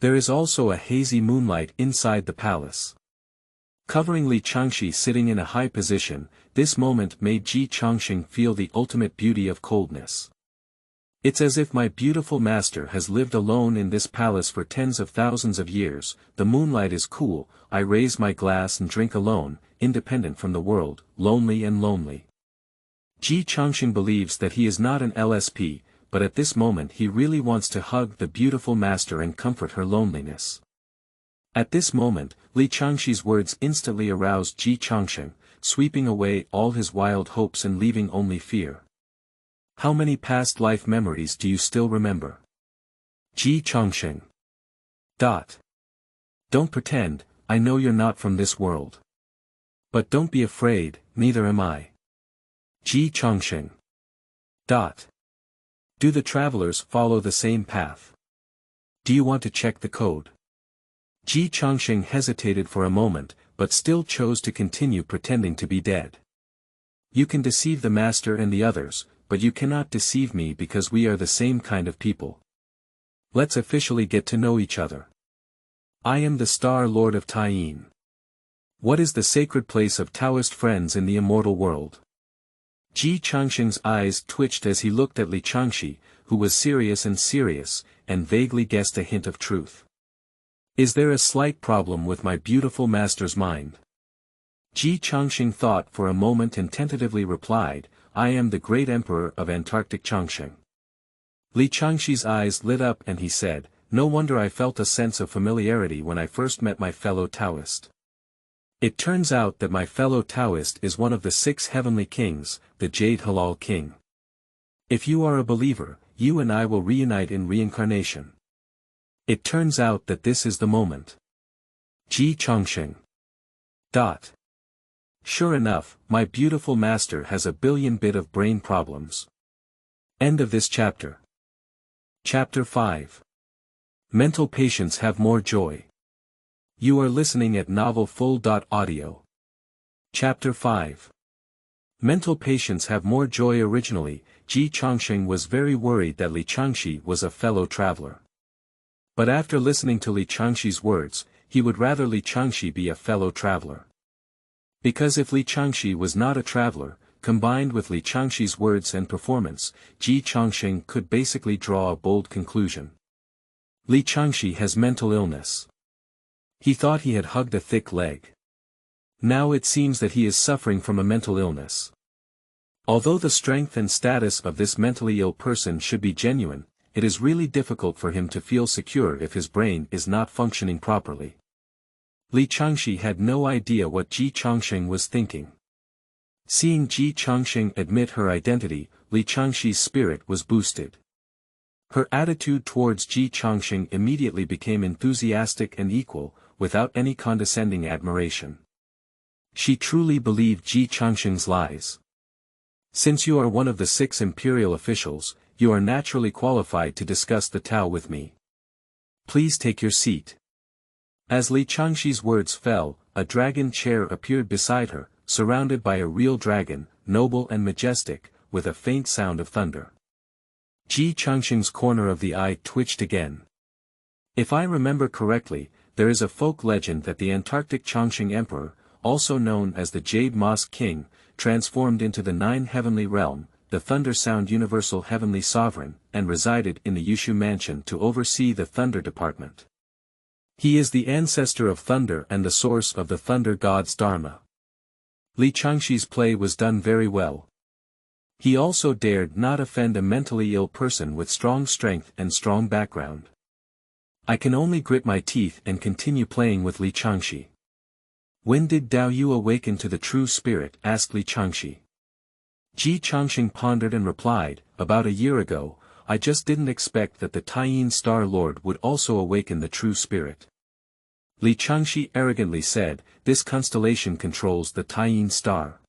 There is also a hazy moonlight inside the palace. Covering Changsheng sitting in a high position, this moment made Changsheng feel the ultimate beauty of coldness. It's as if my beautiful master has lived alone in this palace for tens of thousands of years. The moonlight is cool, I raise my glass and drink alone, independent from the world, lonely and lonely. Changsheng believes that he is not an LSP, but at this moment he really wants to hug the beautiful master and comfort her loneliness. At this moment, Changsheng's words instantly aroused Changsheng, sweeping away all his wild hopes and leaving only fear. How many past life memories do you still remember? Changsheng. Don't pretend, I know you're not from this world. But don't be afraid, neither am I. Changsheng. Do the travelers follow the same path? Do you want to check the code? Changsheng hesitated for a moment, but still chose to continue pretending to be dead. You can deceive the master and the others, but you cannot deceive me because we are the same kind of people. Let's officially get to know each other. I am the Star Lord of Taiyin. What is the sacred place of Taoist friends in the immortal world? Changsheng's eyes twitched as he looked at Changsheng, who was serious and vaguely guessed a hint of truth. Is there a slight problem with my beautiful master's mind? Changsheng thought for a moment and tentatively replied, I am the great emperor of Antarctic Changsheng. Changsheng's eyes lit up and he said, no wonder I felt a sense of familiarity when I first met my fellow Taoist. It turns out that my fellow Taoist is one of the 6 heavenly kings, the Jade Halal King. If you are a believer, you and I will reunite in reincarnation. It turns out that this is the moment. Changsheng. Sure enough, my beautiful master has a billion bit of brain problems. End of this chapter. Chapter 5. Mental patients have more joy. You are listening at novelfull.audio. Chapter 5. Mental patients have more joy. Originally, Changsheng was very worried that Changshi was a fellow traveler. But after listening to Changshi's words, he would rather Changshi be a fellow traveler. Because if Changshi was not a traveler, combined with Changshi's words and performance, Changsheng could basically draw a bold conclusion. Changshi has mental illness. He thought he had hugged a thick leg. Now it seems that he is suffering from a mental illness. Although the strength and status of this mentally ill person should be genuine, it is really difficult for him to feel secure if his brain is not functioning properly. Changshi had no idea what Changsheng was thinking. Seeing Changsheng admit her identity, Changshi's spirit was boosted. Her attitude towards Changsheng immediately became enthusiastic and equal, without any condescending admiration. She truly believed Changsheng's lies. Since you are one of the 6 imperial officials, you are naturally qualified to discuss the Tao with me. Please take your seat. As Changshi's words fell, a dragon chair appeared beside her, surrounded by a real dragon, noble and majestic, with a faint sound of thunder. Changsheng's corner of the eye twitched again. If I remember correctly, there is a folk legend that the Antarctic Changsheng Emperor, also known as the Jade Mosque King, transformed into the 9 heavenly realm, the Thunder Sound Universal Heavenly Sovereign, and resided in the Yushu Mansion to oversee the Thunder Department. He is the ancestor of thunder and the source of the thunder god's dharma. Changshi's play was done very well. He also dared not offend a mentally ill person with strong strength and strong background. I can only grit my teeth and continue playing with Changshi. When did Dao Yu awaken to the true spirit? Asked Changshi. Changsheng pondered and replied, about a year ago. I just didn't expect that the Taiyin Star Lord would also awaken the true spirit. Changshi arrogantly said, this constellation controls the Taiyin star.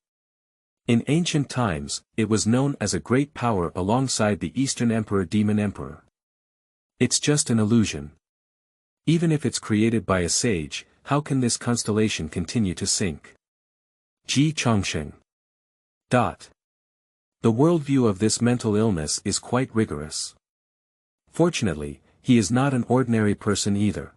In ancient times, it was known as a great power alongside the Eastern Emperor Demon Emperor. It's just an illusion. Even if it's created by a sage, how can this constellation continue to sink? Changsheng. The worldview of this mental illness is quite rigorous. Fortunately, he is not an ordinary person either.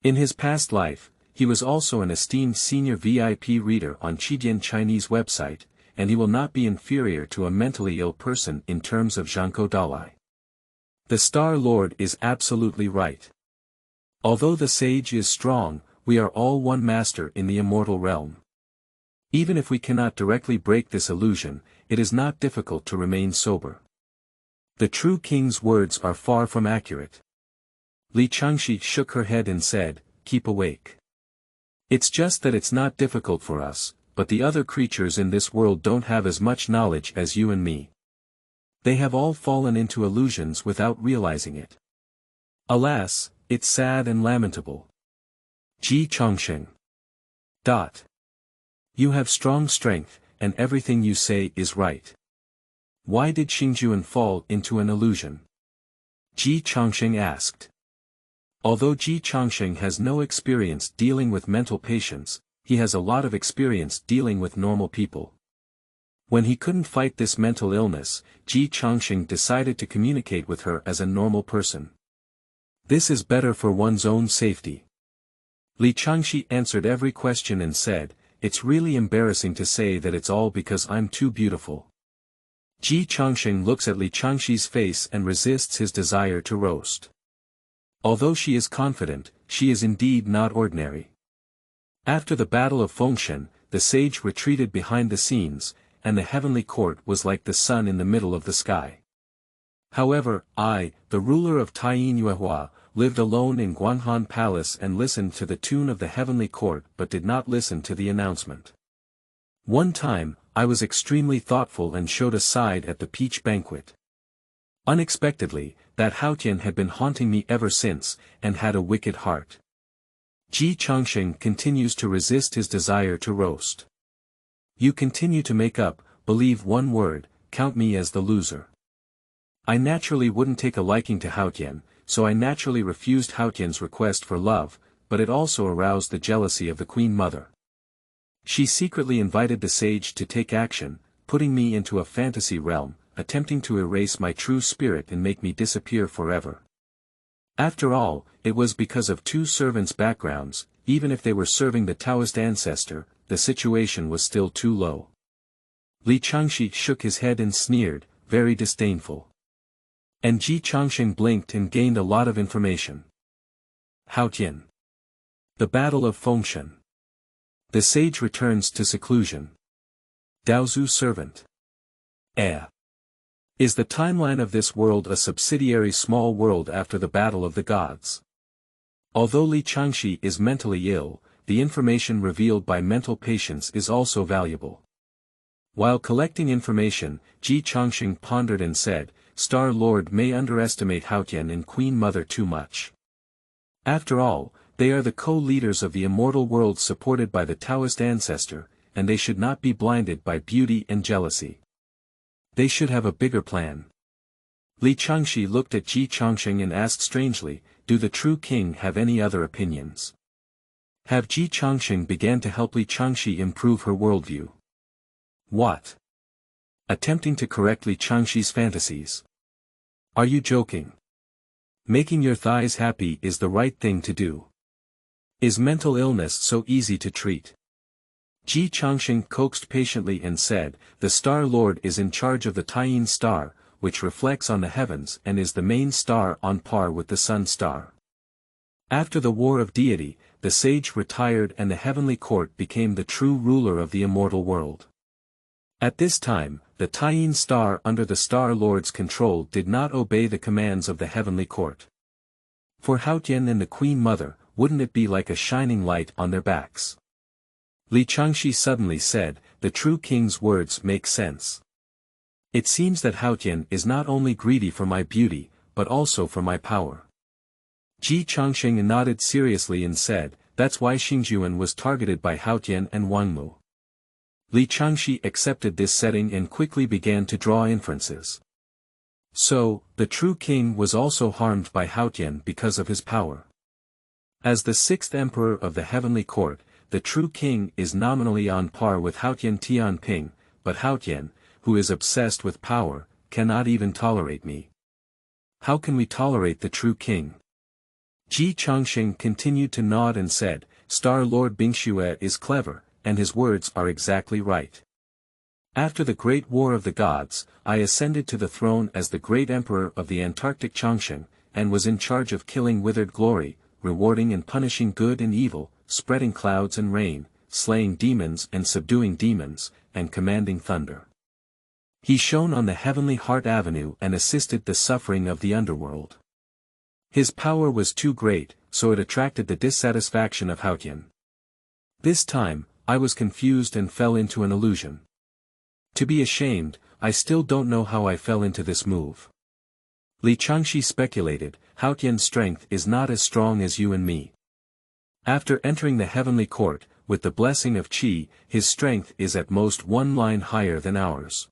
In his past life, he was also an esteemed senior VIP reader on Qidian Chinese website, and he will not be inferior to a mentally ill person in terms of Zhanko Dalai. The Star Lord is absolutely right. Although the sage is strong, we are all one master in the immortal realm. Even if we cannot directly break this illusion, it is not difficult to remain sober. The true king's words are far from accurate. Changshi shook her head and said, keep awake. It's just that it's not difficult for us, but the other creatures in this world don't have as much knowledge as you and me. They have all fallen into illusions without realizing it. Alas, it's sad and lamentable. Changsheng. You have strong strength, and everything you say is right. Why did Xingjuan fall into an illusion? Changsheng asked. Although Changsheng has no experience dealing with mental patients, he has a lot of experience dealing with normal people. When he couldn't fight this mental illness, Changsheng decided to communicate with her as a normal person. This is better for one's own safety. Changshi answered every question and said, it's really embarrassing to say that it's all because I'm too beautiful. Changsheng looks at Changshi's face and resists his desire to roast. Although she is confident, she is indeed not ordinary. After the Battle of Fengshen, the sage retreated behind the scenes, and the heavenly court was like the sun in the middle of the sky. However, I, the ruler of Taiyin Yuehua, lived alone in Guang Palace and listened to the tune of the heavenly court but did not listen to the announcement. One time, I was extremely thoughtful and showed a side at the peach banquet. Unexpectedly, that Haotian had been haunting me ever since, and had a wicked heart. Changsheng continues to resist his desire to roast. You continue to make up, believe one word, count me as the loser. I naturally wouldn't take a liking to Haotian, so I naturally refused Haotian's request for love, but it also aroused the jealousy of the Queen Mother. She secretly invited the sage to take action, putting me into a fantasy realm, attempting to erase my true spirit and make me disappear forever. After all, it was because of two servants' backgrounds, even if they were serving the Taoist ancestor, the situation was still too low. Li Changshi shook his head and sneered, very disdainful. And Changsheng blinked and gained a lot of information. Haotian. The Battle of Fengshen. The sage returns to seclusion. Daozu servant. Is the timeline of this world a subsidiary small world after the Battle of the Gods? Although Li Changshi is mentally ill, the information revealed by mental patients is also valuable. While collecting information, Changsheng pondered and said, Star Lord may underestimate Haotian and Queen Mother too much. After all, they are the co-leaders of the immortal world supported by the Taoist ancestor, and they should not be blinded by beauty and jealousy. They should have a bigger plan. Li Changshi looked at Changsheng and asked strangely, do the true king have any other opinions? Have Changsheng began to help Li Changshi improve her worldview? What? Attempting to correct Li Changshi's fantasies. Are you joking? Making your thighs happy is the right thing to do. Is mental illness so easy to treat? Changsheng coaxed patiently and said, the Star Lord is in charge of the Taiyin star, which reflects on the heavens and is the main star on par with the sun star. After the War of Deity, the sage retired and the heavenly court became the true ruler of the immortal world. At this time, the Taiyin star under the Star Lord's control did not obey the commands of the heavenly court. For Haotian and the Queen Mother, wouldn't it be like a shining light on their backs? Li Changshi suddenly said, the true king's words make sense. It seems that Haotian is not only greedy for my beauty, but also for my power. Changsheng nodded seriously and said, that's why Xingjuan was targeted by Haotian and Wangmu. Li Changshi accepted this setting and quickly began to draw inferences. So, the true king was also harmed by Haotian because of his power. As the sixth emperor of the heavenly court, the true king is nominally on par with Haotian Tianping, but Haotian, who is obsessed with power, cannot even tolerate me. How can we tolerate the true king? Changsheng continued to nod and said, Star Lord Bingxue is clever, and his words are exactly right. After the Great War of the Gods, I ascended to the throne as the great emperor of the Antarctic Changsheng, and was in charge of killing withered glory, rewarding and punishing good and evil, spreading clouds and rain, slaying demons and subduing demons, and commanding thunder. He shone on the heavenly heart avenue and assisted the suffering of the underworld. His power was too great, so it attracted the dissatisfaction of Haotian. This time, I was confused and fell into an illusion. To be ashamed, I still don't know how I fell into this move. Li Changshi speculated, Haotian's strength is not as strong as you and me. After entering the heavenly court, with the blessing of Qi, his strength is at most one line higher than ours.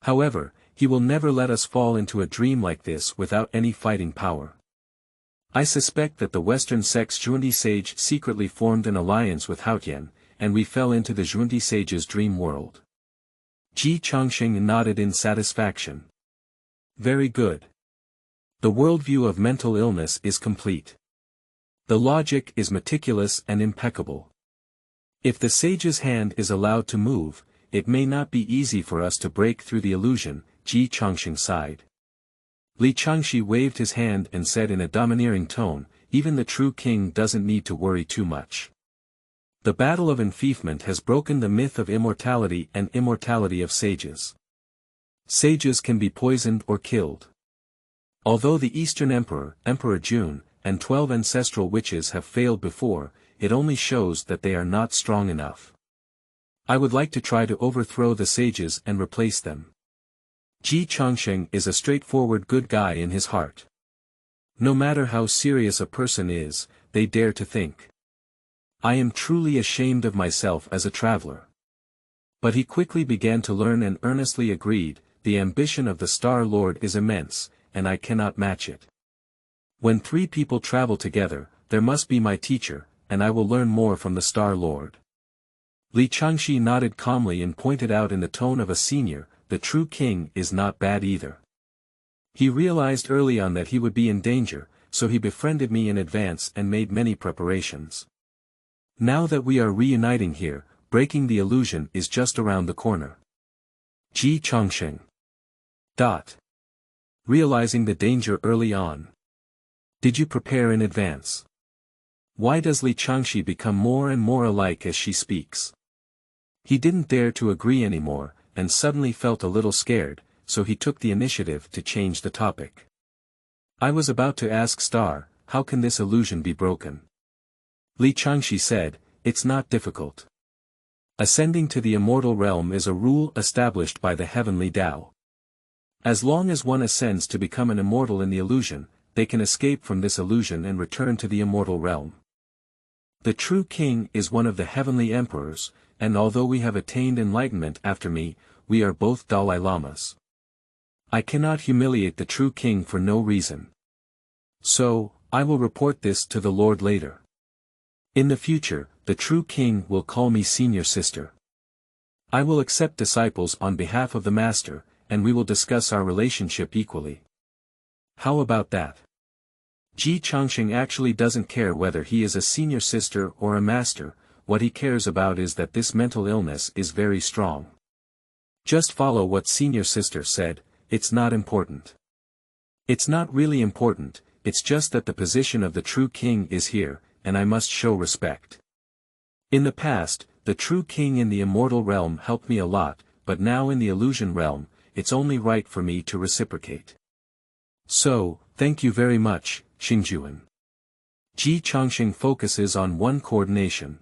However, he will never let us fall into a dream like this without any fighting power. I suspect that the Western sect's Zhundi sage secretly formed an alliance with Haotian, and we fell into the Zhundi sage's dream world. Changsheng nodded in satisfaction. Very good. The worldview of mental illness is complete. The logic is meticulous and impeccable. If the sage's hand is allowed to move, it may not be easy for us to break through the illusion, Changsheng sighed. Li Changshi waved his hand and said in a domineering tone, even the true king doesn't need to worry too much. The battle of enfeoffment has broken the myth of immortality and immortality of sages. Sages can be poisoned or killed. Although the Eastern Emperor, Emperor Jun, and 12 ancestral witches have failed before, it only shows that they are not strong enough. I would like to try to overthrow the sages and replace them. Changsheng is a straightforward good guy in his heart. No matter how serious a person is, they dare to think. I am truly ashamed of myself as a traveler. But he quickly began to learn and earnestly agreed, the ambition of the Star Lord is immense, and I cannot match it. When 3 people travel together, there must be my teacher, and I will learn more from the Star Lord. Li Changshi nodded calmly and pointed out in the tone of a senior, the true king is not bad either. He realized early on that he would be in danger, so he befriended me in advance and made many preparations. Now that we are reuniting here, breaking the illusion is just around the corner. Changsheng. Realizing the danger early on. Did you prepare in advance? Why does Li Changshi become more and more alike as she speaks? He didn't dare to agree anymore, and suddenly felt a little scared, so he took the initiative to change the topic. I was about to ask Star, how can this illusion be broken? Li Changshi said, it's not difficult. Ascending to the immortal realm is a rule established by the heavenly Tao. As long as one ascends to become an immortal in the illusion, they can escape from this illusion and return to the immortal realm. The true king is one of the heavenly emperors, and although we have attained enlightenment after me, we are both Dalai Lamas. I cannot humiliate the true king for no reason. So, I will report this to the Lord later. In the future, the true king will call me senior sister. I will accept disciples on behalf of the master, and we will discuss our relationship equally. How about that? Changsheng actually doesn't care whether he is a senior sister or a master, what he cares about is that this mental illness is very strong. Just follow what senior sister said, it's not important. It's not really important, it's just that the position of the true king is here, and I must show respect. In the past, the true king in the immortal realm helped me a lot, but now in the illusion realm, it's only right for me to reciprocate. So, thank you very much, Xingjuan. Changsheng focuses on one coordination.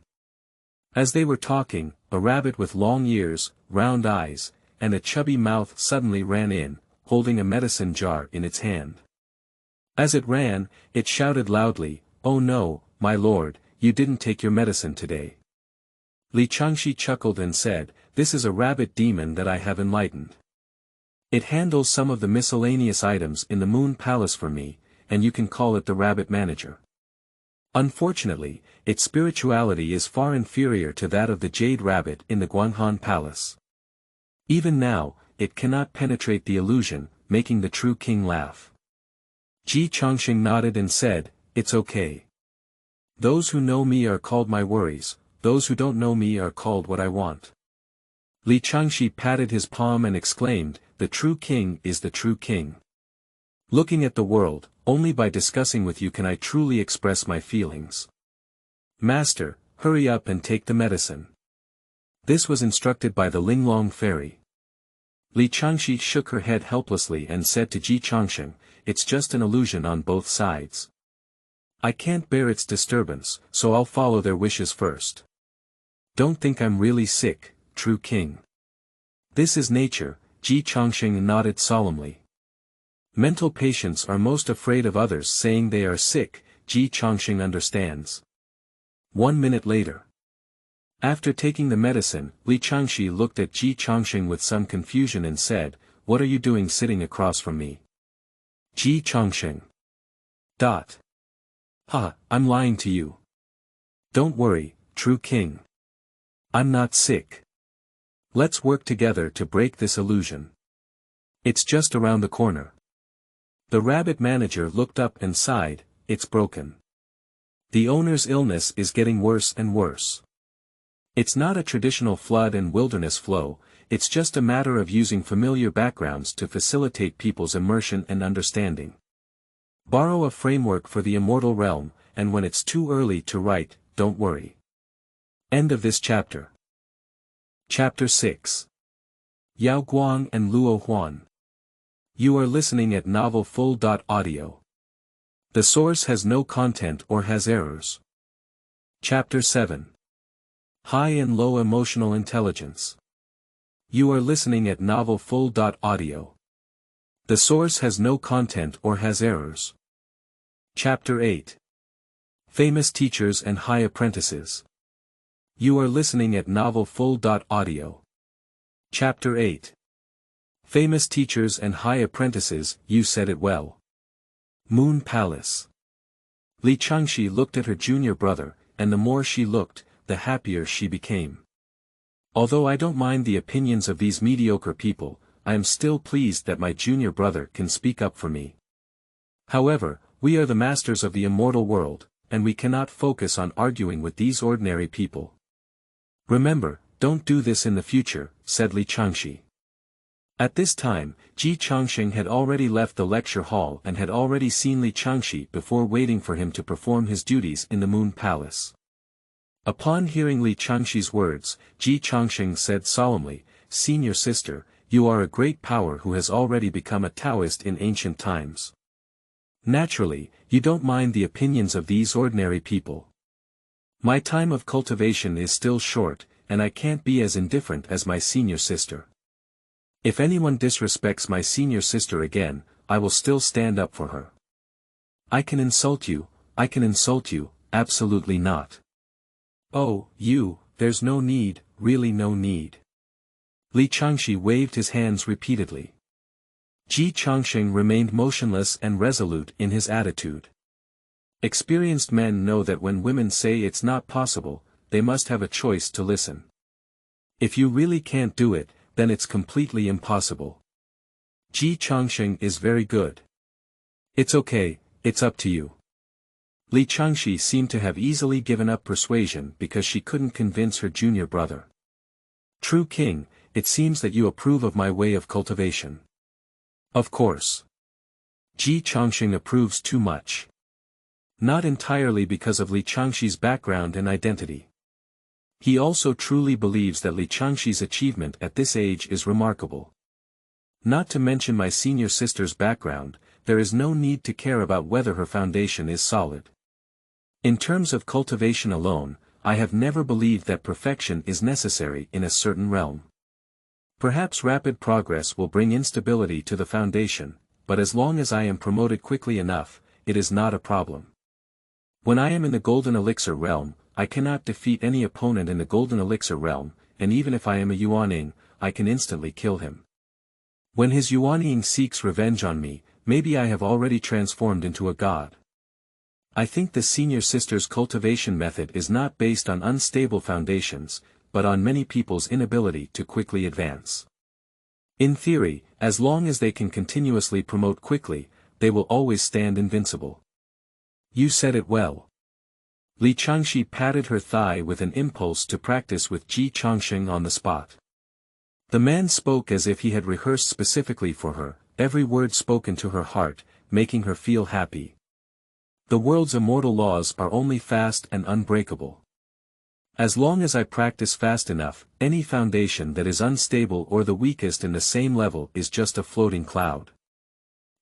As they were talking, a rabbit with long ears, round eyes, and a chubby mouth suddenly ran in, holding a medicine jar in its hand. As it ran, it shouted loudly, "Oh no, my lord, you didn't take your medicine today." Li Changshi chuckled and said, "This is a rabbit demon that I have enlightened. It handles some of the miscellaneous items in the Moon Palace for me, and you can call it the rabbit manager. Unfortunately, its spirituality is far inferior to that of the jade rabbit in the Guang Palace. Even now, it cannot penetrate the illusion, making the true king laugh." Changsheng nodded and said, "It's okay. Those who know me are called my worries, those who don't know me are called what I want." Li Changshi patted his palm and exclaimed, "The true king is the true king. Looking at the world, only by discussing with you can I truly express my feelings. Master, hurry up and take the medicine." This was instructed by the Linglong fairy. Li Changshi shook her head helplessly and said to Changsheng, "It's just an illusion on both sides. I can't bear its disturbance, so I'll follow their wishes first. Don't think I'm really sick, true king. This is nature." Changsheng nodded solemnly. Mental patients are most afraid of others saying they are sick, Changsheng understands. 1 minute later. After taking the medicine, Li Changshi looked at Changsheng with some confusion and said, "What are you doing sitting across from me?" Changsheng. I'm lying to you. Don't worry, true king. I'm not sick. Let's work together to break this illusion. It's just around the corner. The rabbit manager looked up and sighed, "It's broken. The owner's illness is getting worse and worse. It's not a traditional flood and wilderness flow, it's just a matter of using familiar backgrounds to facilitate people's immersion and understanding. Borrow a framework for the immortal realm, and when it's too early to write, don't worry. End of this chapter. Chapter 6. Yao Guang and Luo Huan. You are listening at novelfull.audio. The source has no content or has errors. Chapter 7. High and low emotional intelligence. You are listening at novelfull.audio. The source has no content or has errors. Chapter 8. Famous teachers and high apprentices. You are listening at novelfull.audio. Chapter 8. Famous teachers and high apprentices, you said it well. Moon Palace. Li Changshi looked at her junior brother, and the more she looked, the happier she became. Although I don't mind the opinions of these mediocre people, I am still pleased that my junior brother can speak up for me. However, we are the masters of the immortal world, and we cannot focus on arguing with these ordinary people. Remember, don't do this in the future, said Li Changshi. At this time, Changsheng had already left the lecture hall and had already seen Li Changshi before waiting for him to perform his duties in the Moon Palace. Upon hearing Li Changshi's words, Changsheng said solemnly, "Senior sister, you are a great power who has already become a Taoist in ancient times. Naturally, you don't mind the opinions of these ordinary people. My time of cultivation is still short, and I can't be as indifferent as my senior sister. If anyone disrespects my senior sister again, I will still stand up for her. I can insult you, absolutely not. Oh, there's no need, really no need." Li Changshi waved his hands repeatedly. Changsheng remained motionless and resolute in his attitude. Experienced men know that when women say it's not possible, they must have a choice to listen. If you really can't do it, then it's completely impossible. Changsheng is very good. It's okay, it's up to you. Li Changshi seemed to have easily given up persuasion because she couldn't convince her junior brother. True king, it seems that you approve of my way of cultivation. Of course. Changsheng approves too much. Not entirely because of Li Changshi's background and identity. He also truly believes that Li Changshi's achievement at this age is remarkable. Not to mention my senior sister's background, there is no need to care about whether her foundation is solid. In terms of cultivation alone, I have never believed that perfection is necessary in a certain realm. Perhaps rapid progress will bring instability to the foundation, but as long as I am promoted quickly enough, it is not a problem. When I am in the Golden Elixir realm, I cannot defeat any opponent in the Golden Elixir realm, and even if I am a Yuaning, I can instantly kill him. When his Yuaning seeks revenge on me, maybe I have already transformed into a god. I think the senior sister's cultivation method is not based on unstable foundations, but on many people's inability to quickly advance. In theory, as long as they can continuously promote quickly, they will always stand invincible. You said it well. Li Changshi patted her thigh with an impulse to practice with Changsheng on the spot. The man spoke as if he had rehearsed specifically for her, every word spoken to her heart, making her feel happy. The world's immortal laws are only fast and unbreakable. As long as I practice fast enough, any foundation that is unstable or the weakest in the same level is just a floating cloud.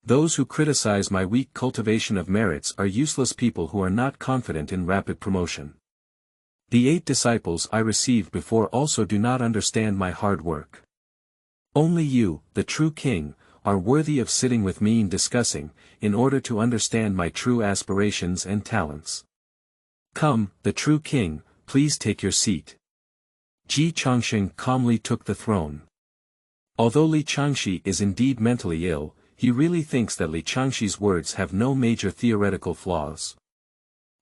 Those who criticize my weak cultivation of merits are useless people who are not confident in rapid promotion. The 8 disciples I received before also do not understand my hard work. Only you, the true king, are worthy of sitting with me and discussing, in order to understand my true aspirations and talents. Come, the true king, please take your seat. Changsheng calmly took the throne. Although Li Changshi is indeed mentally ill, he really thinks that Li Changshi's words have no major theoretical flaws.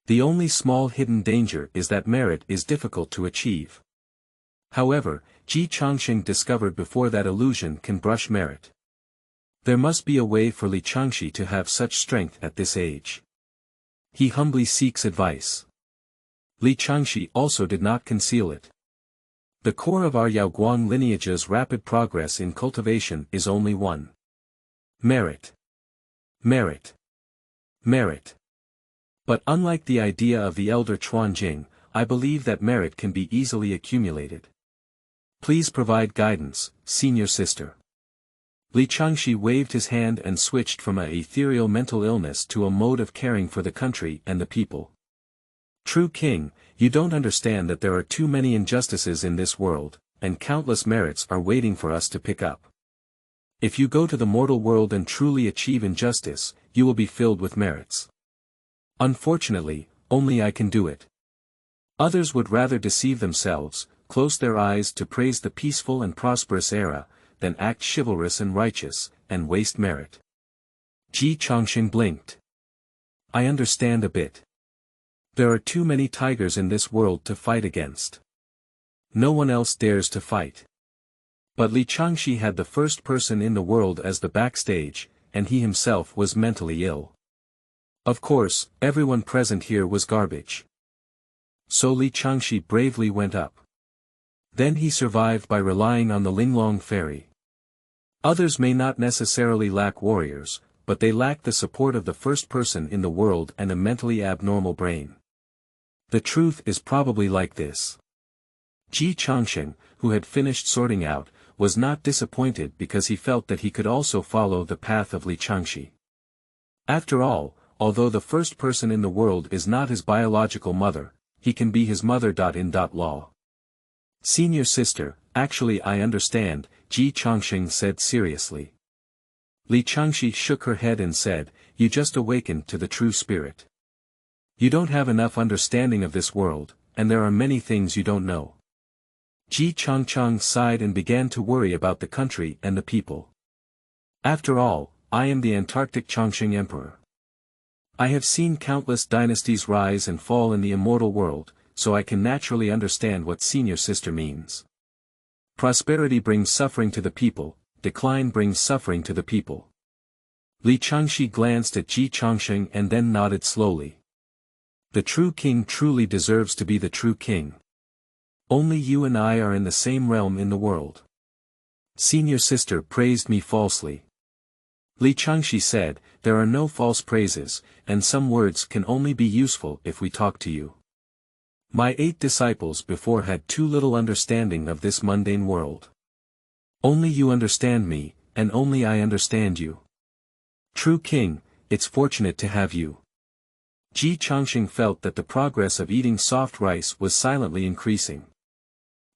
The only small hidden danger is that merit is difficult to achieve. However, Changsheng discovered before that illusion can brush merit. There must be a way for Li Changshi to have such strength at this age. He humbly seeks advice. Li Changshi also did not conceal it. The core of our Guang lineage's rapid progress in cultivation is only one. Merit. Merit. Merit. But unlike the idea of the elder Changsheng, I believe that merit can be easily accumulated. Please provide guidance, senior sister. Li Changshi waved his hand and switched from a ethereal mental illness to a mode of caring for the country and the people. True king, you don't understand that there are too many injustices in this world, and countless merits are waiting for us to pick up. If you go to the mortal world and truly achieve injustice, you will be filled with merits. Unfortunately, only I can do it. Others would rather deceive themselves, close their eyes to praise the peaceful and prosperous era, than act chivalrous and righteous, and waste merit. Changsheng blinked. I understand a bit. There are too many tigers in this world to fight against. No one else dares to fight. But Li Changshi had the first person in the world as the backstage, and he himself was mentally ill. Of course, everyone present here was garbage. So Li Changshi bravely went up. Then he survived by relying on the Linglong Ferry. Others may not necessarily lack warriors, but they lack the support of the first person in the world and a mentally abnormal brain. The truth is probably like this. Changsheng, who had finished sorting out, was not disappointed because he felt that he could also follow the path of Li Changshi. After all, although the first person in the world is not his biological mother, he can be his mother. Law. Senior sister, actually I understand, Changsheng said seriously. Li Changshi shook her head and said, you just awakened to the true spirit. You don't have enough understanding of this world, and there are many things you don't know. Changcheng sighed and began to worry about the country and the people. After all, I am the Antarctic Changsheng Emperor. I have seen countless dynasties rise and fall in the immortal world, so I can naturally understand what senior sister means. Prosperity brings suffering to the people, decline brings suffering to the people. Li Changshi glanced at Changsheng and then nodded slowly. The true king truly deserves to be the true king. Only you and I are in the same realm in the world. Senior sister praised me falsely. Li Changshi said, there are no false praises, and some words can only be useful if we talk to you. My 8 disciples before had too little understanding of this mundane world. Only you understand me, and only I understand you. True king, it's fortunate to have you. Changsheng felt that the progress of eating soft rice was silently increasing.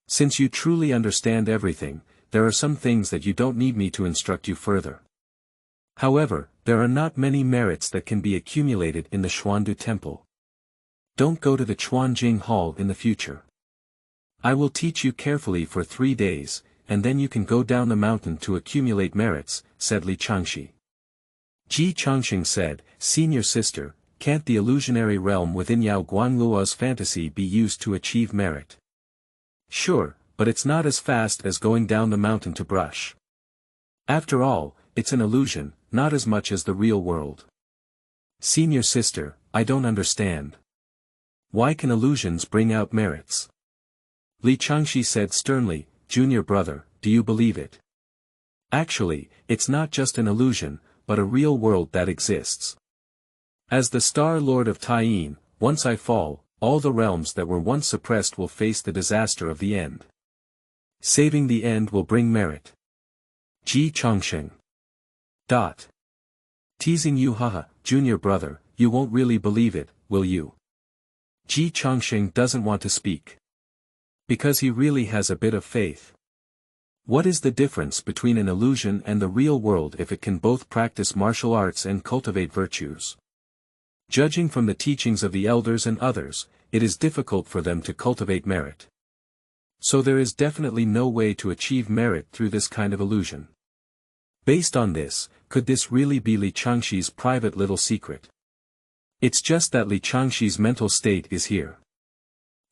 Since you truly understand everything, there are some things that you don't need me to instruct you further. However, there are not many merits that can be accumulated in the Xuandu Temple. Don't go to the Chuanjing Hall in the future. I will teach you carefully for 3 days, and then you can go down the mountain to accumulate merits, said Li Changshi. Changsheng said, senior sister, can't the illusionary realm within Yao Guangluo's fantasy be used to achieve merit? Sure, but it's not as fast as going down the mountain to brush. After all, it's an illusion, not as much as the real world. Senior sister, I don't understand. Why can illusions bring out merits? Li Changshi said sternly, junior brother, do you believe it? Actually, it's not just an illusion, but a real world that exists. As the Star Lord of Taiyin, once I fall, all the realms that were once suppressed will face the disaster of the end. Saving the end will bring merit. Changsheng. Teasing you haha, junior brother, you won't really believe it, will you? Changsheng doesn't want to speak. Because he really has a bit of faith. What is the difference between an illusion and the real world if it can both practice martial arts and cultivate virtues? Judging from the teachings of the elders and others, it is difficult for them to cultivate merit. So there is definitely no way to achieve merit through this kind of illusion. Based on this, could this really be Li Changshi's private little secret? It's just that Li Changshi's mental state is here.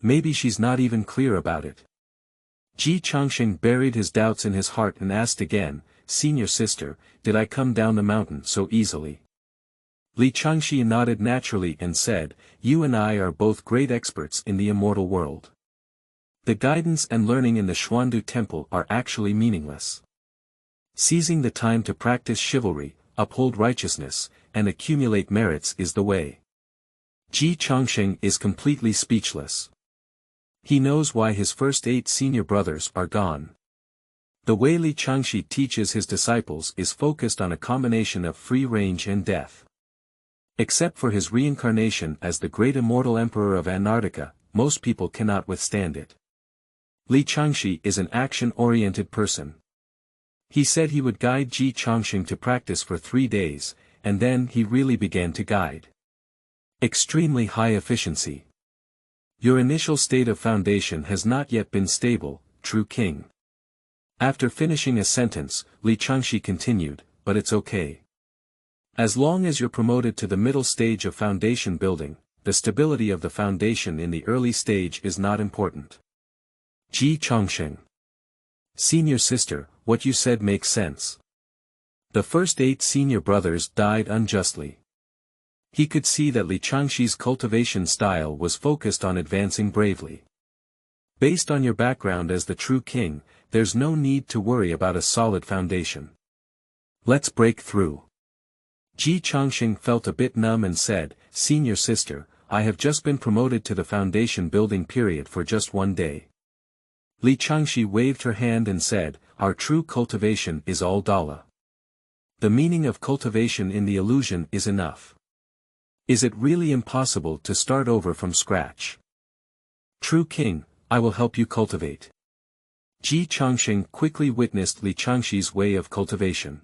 Maybe she's not even clear about it. Changsheng buried his doubts in his heart and asked again, senior sister, did I come down the mountain so easily? Li Changshi nodded naturally and said, you and I are both great experts in the immortal world. The guidance and learning in the Xuandu Temple are actually meaningless. Seizing the time to practice chivalry, uphold righteousness, and accumulate merits is the way. Changsheng is completely speechless. He knows why his first 8 senior brothers are gone. The way Changsheng teaches his disciples is focused on a combination of free range and death. Except for his reincarnation as the great immortal emperor of Antarctica, most people cannot withstand it. Changsheng is an action-oriented person. He said he would guide Changsheng to practice for 3 days, and then he really began to guide. Extremely high efficiency. Your initial state of foundation has not yet been stable, true king. After finishing a sentence, Changsheng continued, but it's okay. As long as you're promoted to the middle stage of foundation building, the stability of the foundation in the early stage is not important. Changsheng. Senior sister, what you said makes sense. The first 8 senior brothers died unjustly. He could see that Changsheng's cultivation style was focused on advancing bravely. Based on your background as the true king, there's no need to worry about a solid foundation. Let's break through. Changsheng felt a bit numb and said, Senior sister, I have just been promoted to the foundation building period for just 1 day. Changsheng waved her hand and said, our true cultivation is all Dala. The meaning of cultivation in the illusion is enough. Is it really impossible to start over from scratch? True king, I will help you cultivate. Changsheng quickly witnessed Changsheng's way of cultivation.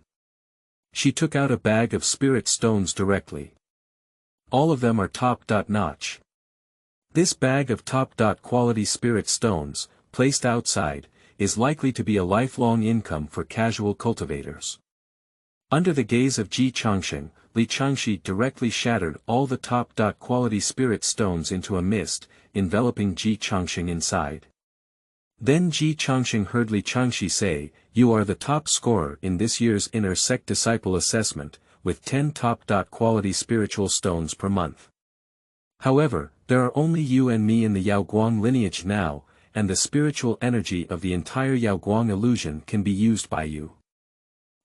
She took out a bag of spirit stones directly. All of them are top-notch. This bag of top-quality spirit stones, placed outside, is likely to be a lifelong income for casual cultivators. Under the gaze of Changsheng, Changsheng directly shattered all the top-quality spirit stones into a mist, enveloping Changsheng inside. Then Changsheng heard Changsheng say, you are the top scorer in this year's inner sect disciple assessment, with 10 top-quality spiritual stones per month. However, there are only you and me in the Guang lineage now, and the spiritual energy of the entire Guang illusion can be used by you.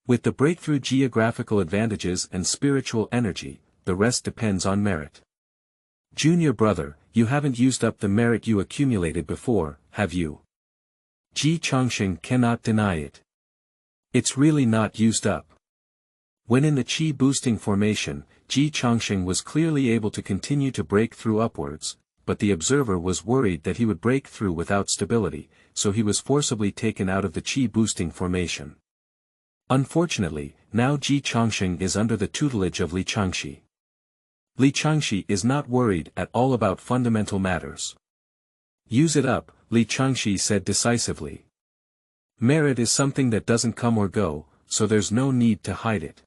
With the breakthrough geographical advantages and spiritual energy, the rest depends on merit. Junior brother, you haven't used up the merit you accumulated before, have you? Changsheng cannot deny it. It's really not used up. When in the chi boosting formation, Changsheng was clearly able to continue to break through upwards, but the observer was worried that he would break through without stability, so he was forcibly taken out of the chi boosting formation. Unfortunately, now Changsheng is under the tutelage of Changsheng. Changsheng is not worried at all about fundamental matters. Use it up, Changsheng said decisively. Merit is something that doesn't come or go, so there's no need to hide it.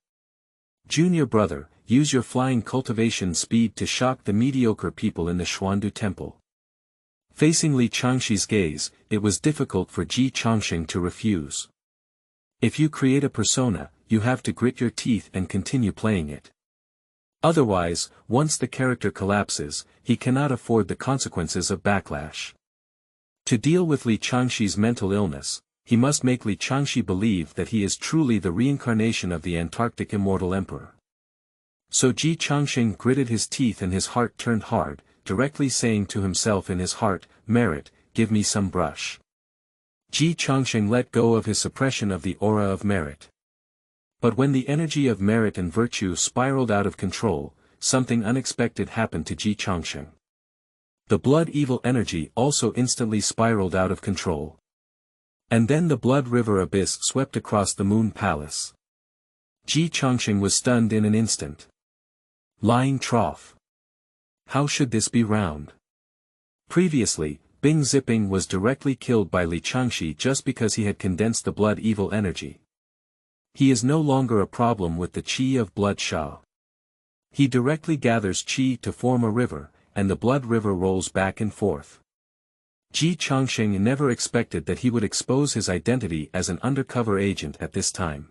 Junior brother, use your flying cultivation speed to shock the mediocre people in the Xuandu Temple. Facing Changsheng's gaze, it was difficult for Changsheng to refuse. If you create a persona, you have to grit your teeth and continue playing it. Otherwise, once the character collapses, he cannot afford the consequences of backlash. To deal with Changsheng's mental illness, he must make Changsheng believe that he is truly the reincarnation of the Antarctic immortal emperor. So Changsheng gritted his teeth and his heart turned hard, directly saying to himself in his heart, merit, give me some brush. Changsheng let go of his suppression of the aura of merit. But when the energy of merit and virtue spiraled out of control, something unexpected happened to Changsheng. The blood evil energy also instantly spiraled out of control. And then the blood river abyss swept across the moon palace. Changsheng was stunned in an instant. Lying trough. How should this be round? Previously, Bing Zipping was directly killed by Changsheng just because he had condensed the blood evil energy. He is no longer a problem with the chi of blood Sha. He directly gathers chi to form a river, and the blood river rolls back and forth. Changsheng never expected that he would expose his identity as an undercover agent at this time.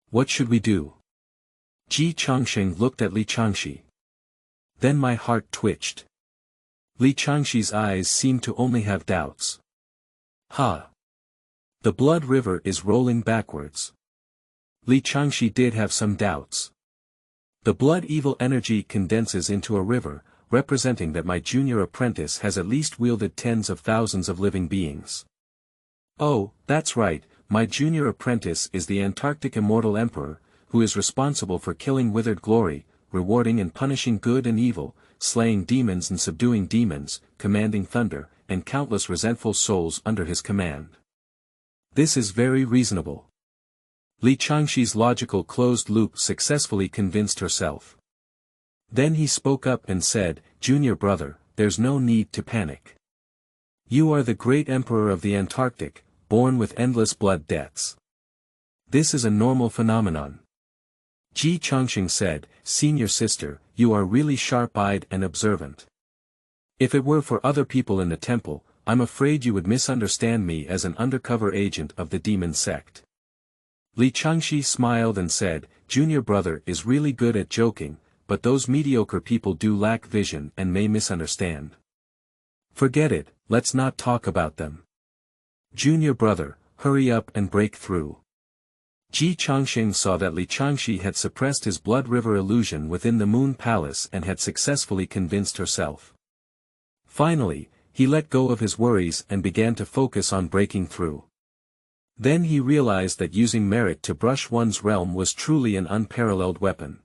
What should we do? Changsheng looked at Changsheng. Then my heart twitched. Changsheng's eyes seemed to only have doubts. Ha! The blood river is rolling backwards. Li Changshi did have some doubts. The blood evil energy condenses into a river, representing that my junior apprentice has at least wielded tens of thousands of living beings. Oh, that's right, my junior apprentice is the Antarctic Immortal Emperor, who is responsible for killing withered glory, rewarding and punishing good and evil, slaying demons and subduing demons, commanding thunder, and countless resentful souls under his command. This is very reasonable. Li Changshi's logical closed loop successfully convinced herself. Then he spoke up and said, "Junior brother, there's no need to panic. You are the great emperor of the Antarctic, born with endless blood debts. This is a normal phenomenon." Ji Changsheng said, "Senior sister, you are really sharp-eyed and observant. If it were for other people in the temple, I'm afraid you would misunderstand me as an undercover agent of the demon sect." Li Changshi smiled and said, "Junior brother is really good at joking, but those mediocre people do lack vision and may misunderstand. Forget it, let's not talk about them. Junior brother, hurry up and break through." Ji Changsheng saw that Li Changshi had suppressed his blood river illusion within the Moon Palace and had successfully convinced herself. Finally, he let go of his worries and began to focus on breaking through. Then he realized that using merit to brush one's realm was truly an unparalleled weapon.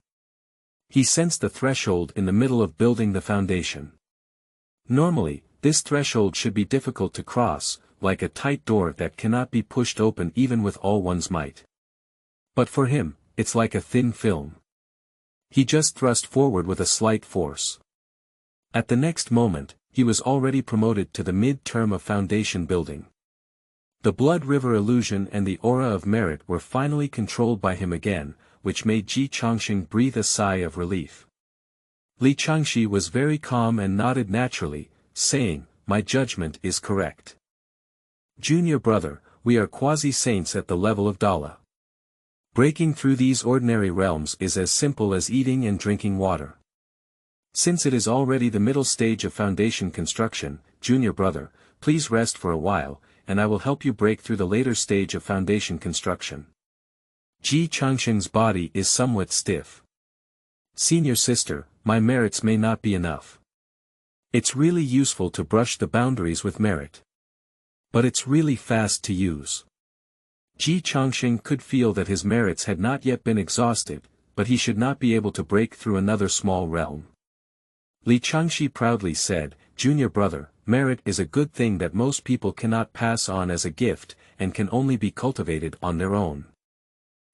He sensed the threshold in the middle of building the foundation. Normally, this threshold should be difficult to cross, like a tight door that cannot be pushed open even with all one's might. But for him, it's like a thin film. He just thrust forward with a slight force. At the next moment, he was already promoted to the mid-term of foundation building. The blood river illusion and the aura of merit were finally controlled by him again, which made Ji Changsheng breathe a sigh of relief. Li Changshi was very calm and nodded naturally, saying, "My judgment is correct. Junior brother, we are quasi-saints at the level of Dala. Breaking through these ordinary realms is as simple as eating and drinking water. Since it is already the middle stage of foundation construction, junior brother, please rest for a while, and I will help you break through the later stage of foundation construction." Ji Changsheng's body is somewhat stiff. "Senior sister, my merits may not be enough. It's really useful to brush the boundaries with merit. But it's really fast to use." Ji Changsheng could feel that his merits had not yet been exhausted, but he should not be able to break through another small realm. Li Changshi proudly said, "Junior brother, merit is a good thing that most people cannot pass on as a gift, and can only be cultivated on their own.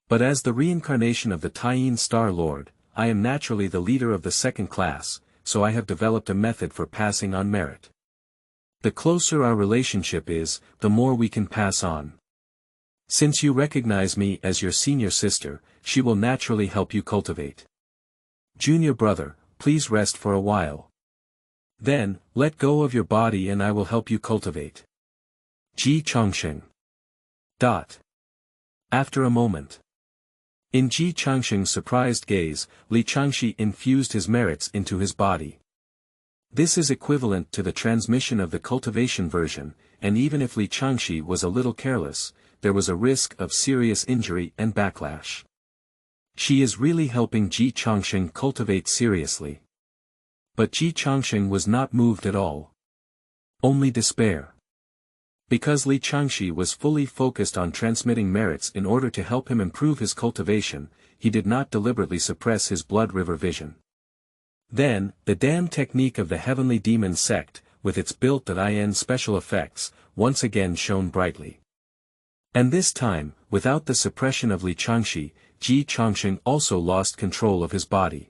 But as the reincarnation of the Taiyin Star Lord, I am naturally the leader of the second class, so I have developed a method for passing on merit. The closer our relationship is, the more we can pass on. Since you recognize me as your senior sister, she will naturally help you cultivate. Junior brother, please rest for a while. Then, let go of your body and I will help you cultivate." Ji Changsheng. After a moment. In Ji Changsheng's surprised gaze, Li Changshi infused his merits into his body. This is equivalent to the transmission of the cultivation version, and even if Li Changshi was a little careless, there was a risk of serious injury and backlash. She is really helping Ji Changsheng cultivate seriously. But Ji Changsheng was not moved at all. Only despair. Because Li Changshi was fully focused on transmitting merits in order to help him improve his cultivation, he did not deliberately suppress his blood river vision. Then, the damn technique of the heavenly demon sect, with its built-in special effects, once again shone brightly. And this time, without the suppression of Li Changshi, Ji Changsheng also lost control of his body.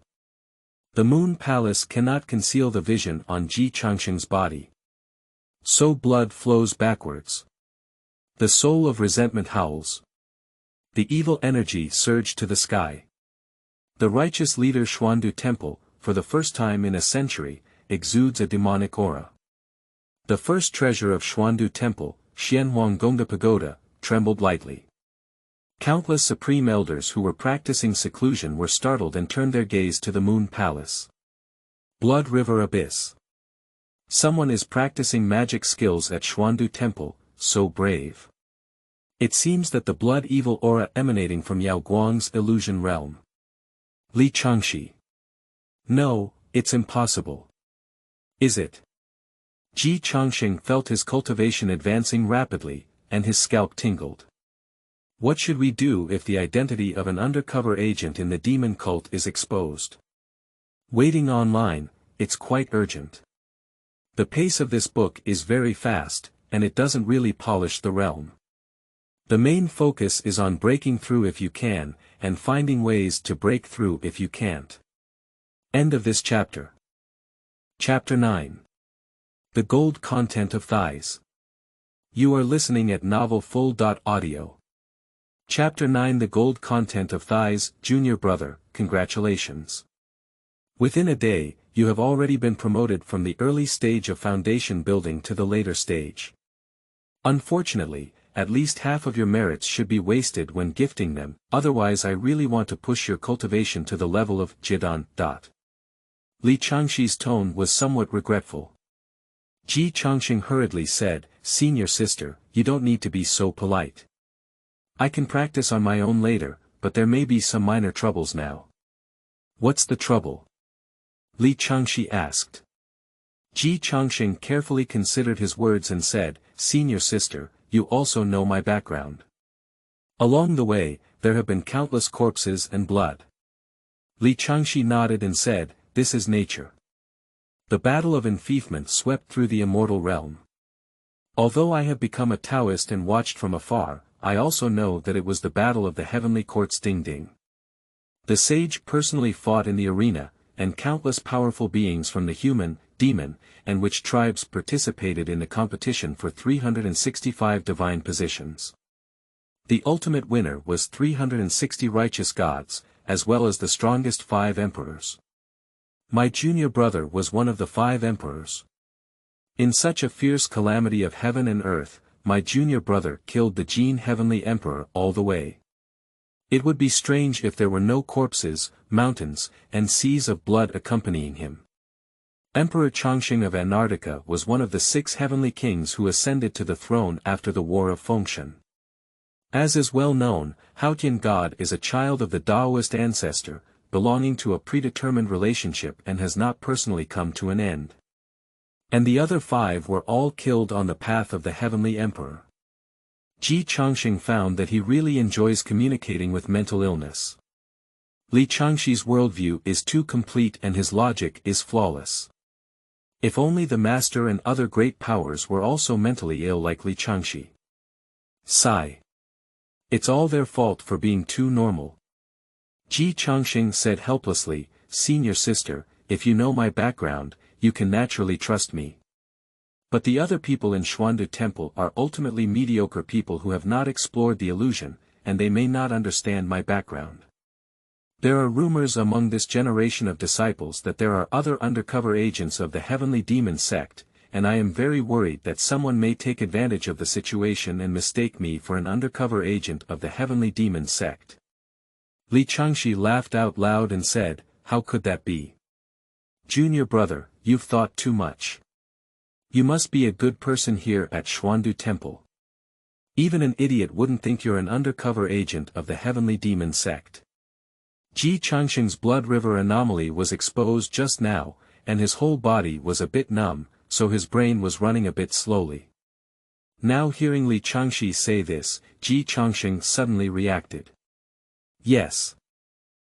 The Moon Palace cannot conceal the vision on Ji Changsheng's body. So blood flows backwards. The soul of resentment howls. The evil energy surged to the sky. The righteous leader Xuandu Temple, for the first time in a century, exudes a demonic aura. The first treasure of Xuandu Temple, Xianhuang Gongda Pagoda, trembled lightly. Countless supreme elders who were practicing seclusion were startled and turned their gaze to the Moon Palace. Blood River Abyss. Someone is practicing magic skills at Xuandu Temple, so brave. It seems that the blood evil aura emanating from Yao Guang's illusion realm. Li Changshi. No, it's impossible. Is it? Ji Changsheng felt his cultivation advancing rapidly, and his scalp tingled. What should we do if the identity of an undercover agent in the demon cult is exposed? Waiting online, it's quite urgent. The pace of this book is very fast, and it doesn't really polish the realm. The main focus is on breaking through if you can, and finding ways to break through if you can't. End of this chapter. Chapter 9. The Gold Content of Thighs. You are listening at novelfull.audio. Chapter 9 The Gold Content of Thighs, Junior Brother, congratulations. Within a day, you have already been promoted from the early stage of foundation building to the later stage. Unfortunately, at least half of your merits should be wasted when gifting them, otherwise I really want to push your cultivation to the level of Jidan. Li Changshi's tone was somewhat regretful. Ji Changsheng hurriedly said, Senior sister, you don't need to be so polite. I can practice on my own later, but there may be some minor troubles now. What's the trouble? Li Changshi asked. Ji Changsheng carefully considered his words and said, Senior sister, you also know my background. Along the way, there have been countless corpses and blood. Li Changshi nodded and said, This is nature. The battle of enfeoffment swept through the immortal realm. Although I have become a Taoist and watched from afar, I also know that it was the battle of the heavenly courts Ding Ding. The sage personally fought in the arena, and countless powerful beings from the human, demon, and witch tribes participated in the competition for 365 divine positions. The ultimate winner was 360 righteous gods, as well as the strongest 5 emperors. My junior brother was one of the 5 emperors. In such a fierce calamity of heaven and earth, my junior brother killed the Jin Heavenly Emperor all the way. It would be strange if there were no corpses, mountains, and seas of blood accompanying him. Emperor Changsheng of Antarctica was one of the 6 heavenly kings who ascended to the throne after the War of Fengshen. As is well known, Haotian God is a child of the Taoist ancestor, belonging to a predetermined relationship and has not personally come to an end. And the other 5 were all killed on the path of the Heavenly Emperor. Ji Changsheng found that he really enjoys communicating with mental illness. Li Changshi's worldview is too complete and his logic is flawless. If only the master and other great powers were also mentally ill like Li Changshi. Sigh. It's all their fault for being too normal. Ji Changsheng said helplessly, Senior sister, if you know my background, you can naturally trust me. But the other people in Xuandu Temple are ultimately mediocre people who have not explored the illusion, and they may not understand my background. There are rumors among this generation of disciples that there are other undercover agents of the heavenly demon sect, and I am very worried that someone may take advantage of the situation and mistake me for an undercover agent of the heavenly demon sect. Li Changshi laughed out loud and said, How could that be? Junior brother, you've thought too much. You must be a good person here at Xuandu Temple. Even an idiot wouldn't think you're an undercover agent of the heavenly demon sect. Ji Changsheng's blood river anomaly was exposed just now, and his whole body was a bit numb, so his brain was running a bit slowly. Now hearing Li Changshi say this, Ji Changsheng suddenly reacted. Yes.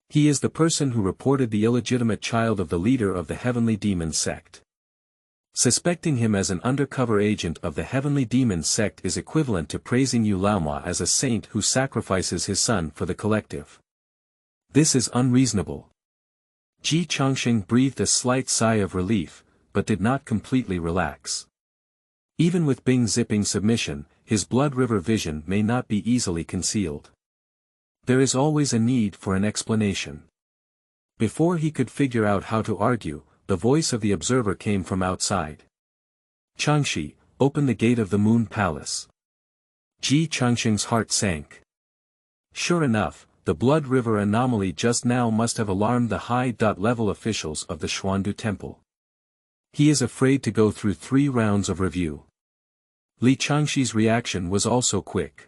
He is the person who reported the illegitimate child of the leader of the heavenly demon sect. Suspecting him as an undercover agent of the heavenly demon sect is equivalent to praising Yu Laoma as a saint who sacrifices his son for the collective. This is unreasonable. Ji Changsheng breathed a slight sigh of relief, but did not completely relax. Even with Bing zipping submission, his blood river vision may not be easily concealed. There is always a need for an explanation. Before he could figure out how to argue, the voice of the observer came from outside. Changshi, open the gate of the Moon Palace. Ji Changsheng's heart sank. Sure enough, the blood river anomaly just now must have alarmed the high-level officials of the Xuandu Temple. He is afraid to go through 3 rounds of review. Li Changshi's reaction was also quick.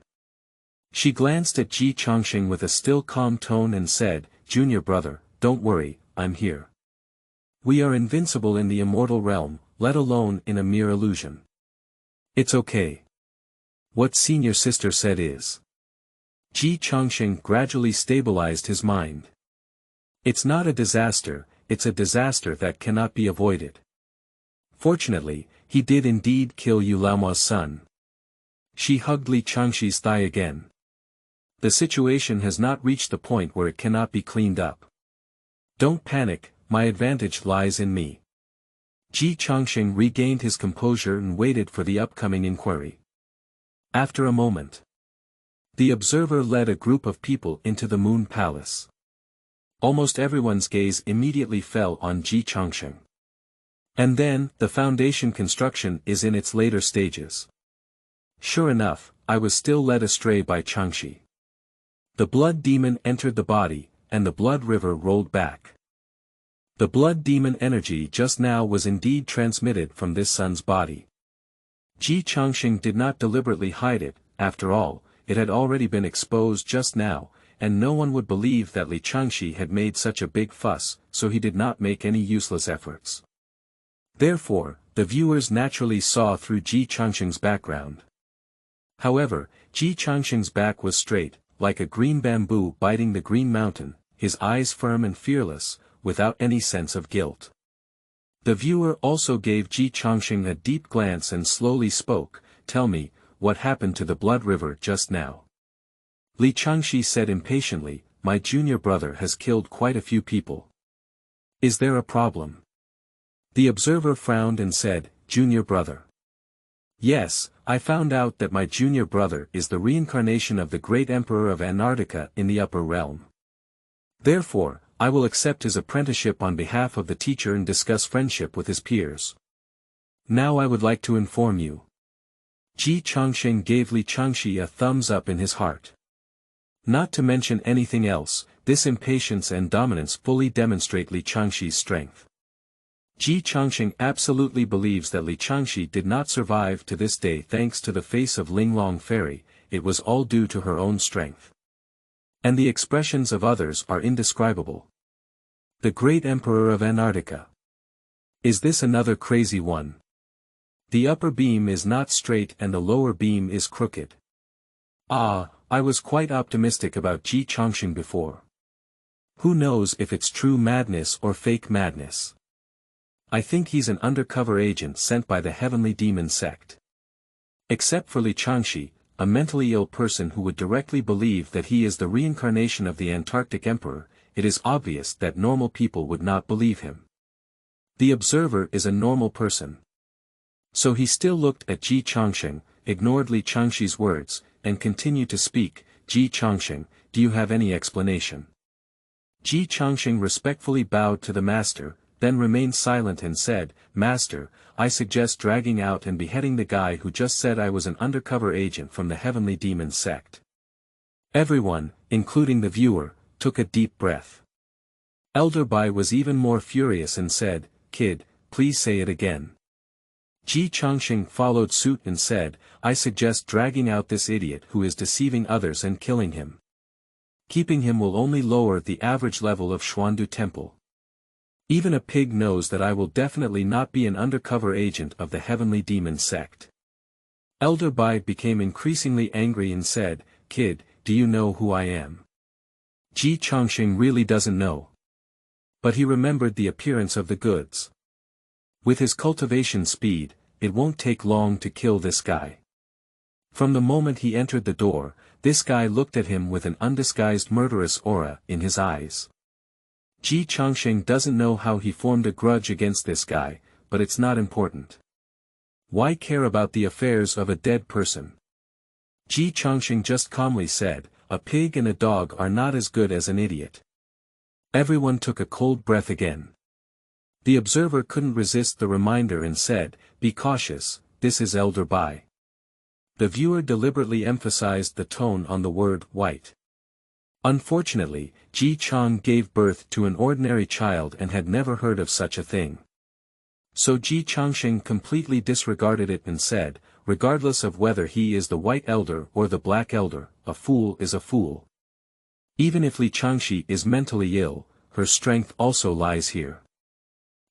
She glanced at Ji Changsheng with a still calm tone and said, "Junior brother, don't worry, I'm here. We are invincible in the immortal realm, let alone in a mere illusion. It's okay. What senior sister said is." Ji Changsheng gradually stabilized his mind. It's not a disaster, it's a disaster that cannot be avoided. Fortunately, he did indeed kill Yu Laoma's son. She hugged Li Changshi's thigh again. The situation has not reached the point where it cannot be cleaned up. Don't panic, my advantage lies in me. Ji Changsheng regained his composure and waited for the upcoming inquiry. After a moment, the observer led a group of people into the Moon Palace. Almost everyone's gaze immediately fell on Ji Changsheng. And then, the foundation construction is in its later stages. Sure enough, I was still led astray by Changshi. The blood demon entered the body, and the blood river rolled back. The blood demon energy just now was indeed transmitted from this son's body. Ji Changsheng did not deliberately hide it, after all, it had already been exposed just now, and no one would believe that Li Changshi had made such a big fuss, so he did not make any useless efforts. Therefore, the viewers naturally saw through Ji Changsheng's background. However, Ji Changsheng's back was straight, like a green bamboo biting the green mountain, his eyes firm and fearless, without any sense of guilt. The viewer also gave Ji Changsheng a deep glance and slowly spoke, "Tell me, what happened to the blood river just now?" Li Changshi said impatiently, "My junior brother has killed quite a few people. Is there a problem?" The observer frowned and said, "Junior brother. Yes, I found out that my junior brother is the reincarnation of the great emperor of Antarctica in the upper realm. Therefore, I will accept his apprenticeship on behalf of the teacher and discuss friendship with his peers. Now I would like to inform you." Ji Changsheng gave Li Changshi a thumbs up in his heart. Not to mention anything else, this impatience and dominance fully demonstrate Li Changshi's strength. Ji Changsheng absolutely believes that Li Changshi did not survive to this day thanks to the face of Linglong Fairy, it was all due to her own strength. And the expressions of others are indescribable. The great emperor of Antarctica. Is this another crazy one? The upper beam is not straight and the lower beam is crooked. Ah, I was quite optimistic about Ji Changsheng before. Who knows if it's true madness or fake madness? I think he's an undercover agent sent by the Heavenly Demon sect. Except for Li Changshi, a mentally ill person who would directly believe that he is the reincarnation of the Antarctic Emperor, it is obvious that normal people would not believe him. The observer is a normal person. So he still looked at Ji Changsheng, ignored Li Changshi's words, and continued to speak, "Ji Changsheng, do you have any explanation?" Ji Changsheng respectfully bowed to the master, then remained silent and said, "Master, I suggest dragging out and beheading the guy who just said I was an undercover agent from the Heavenly Demon sect." Everyone, including the viewer, took a deep breath. Elder Bai was even more furious and said, "Kid, please say it again." Ji Changsheng followed suit and said, "I suggest dragging out this idiot who is deceiving others and killing him. Keeping him will only lower the average level of Xuandu Temple. Even a pig knows that I will definitely not be an undercover agent of the Heavenly Demon sect." Elder Bai became increasingly angry and said, "Kid, do you know who I am?" Ji Changsheng really doesn't know. But he remembered the appearance of the goods. With his cultivation speed, it won't take long to kill this guy. From the moment he entered the door, this guy looked at him with an undisguised murderous aura in his eyes. Ji Changsheng doesn't know how he formed a grudge against this guy, but it's not important. Why care about the affairs of a dead person? Ji Changsheng just calmly said, "A pig and a dog are not as good as an idiot." Everyone took a cold breath again. The observer couldn't resist the reminder and said, "Be cautious, this is Elder Bai." The viewer deliberately emphasized the tone on the word white. Unfortunately, Ji Chang gave birth to an ordinary child and had never heard of such a thing. So Ji Changsheng completely disregarded it and said, regardless of whether he is the White Elder or the Black Elder, a fool is a fool. Even if Li Changshi is mentally ill, her strength also lies here.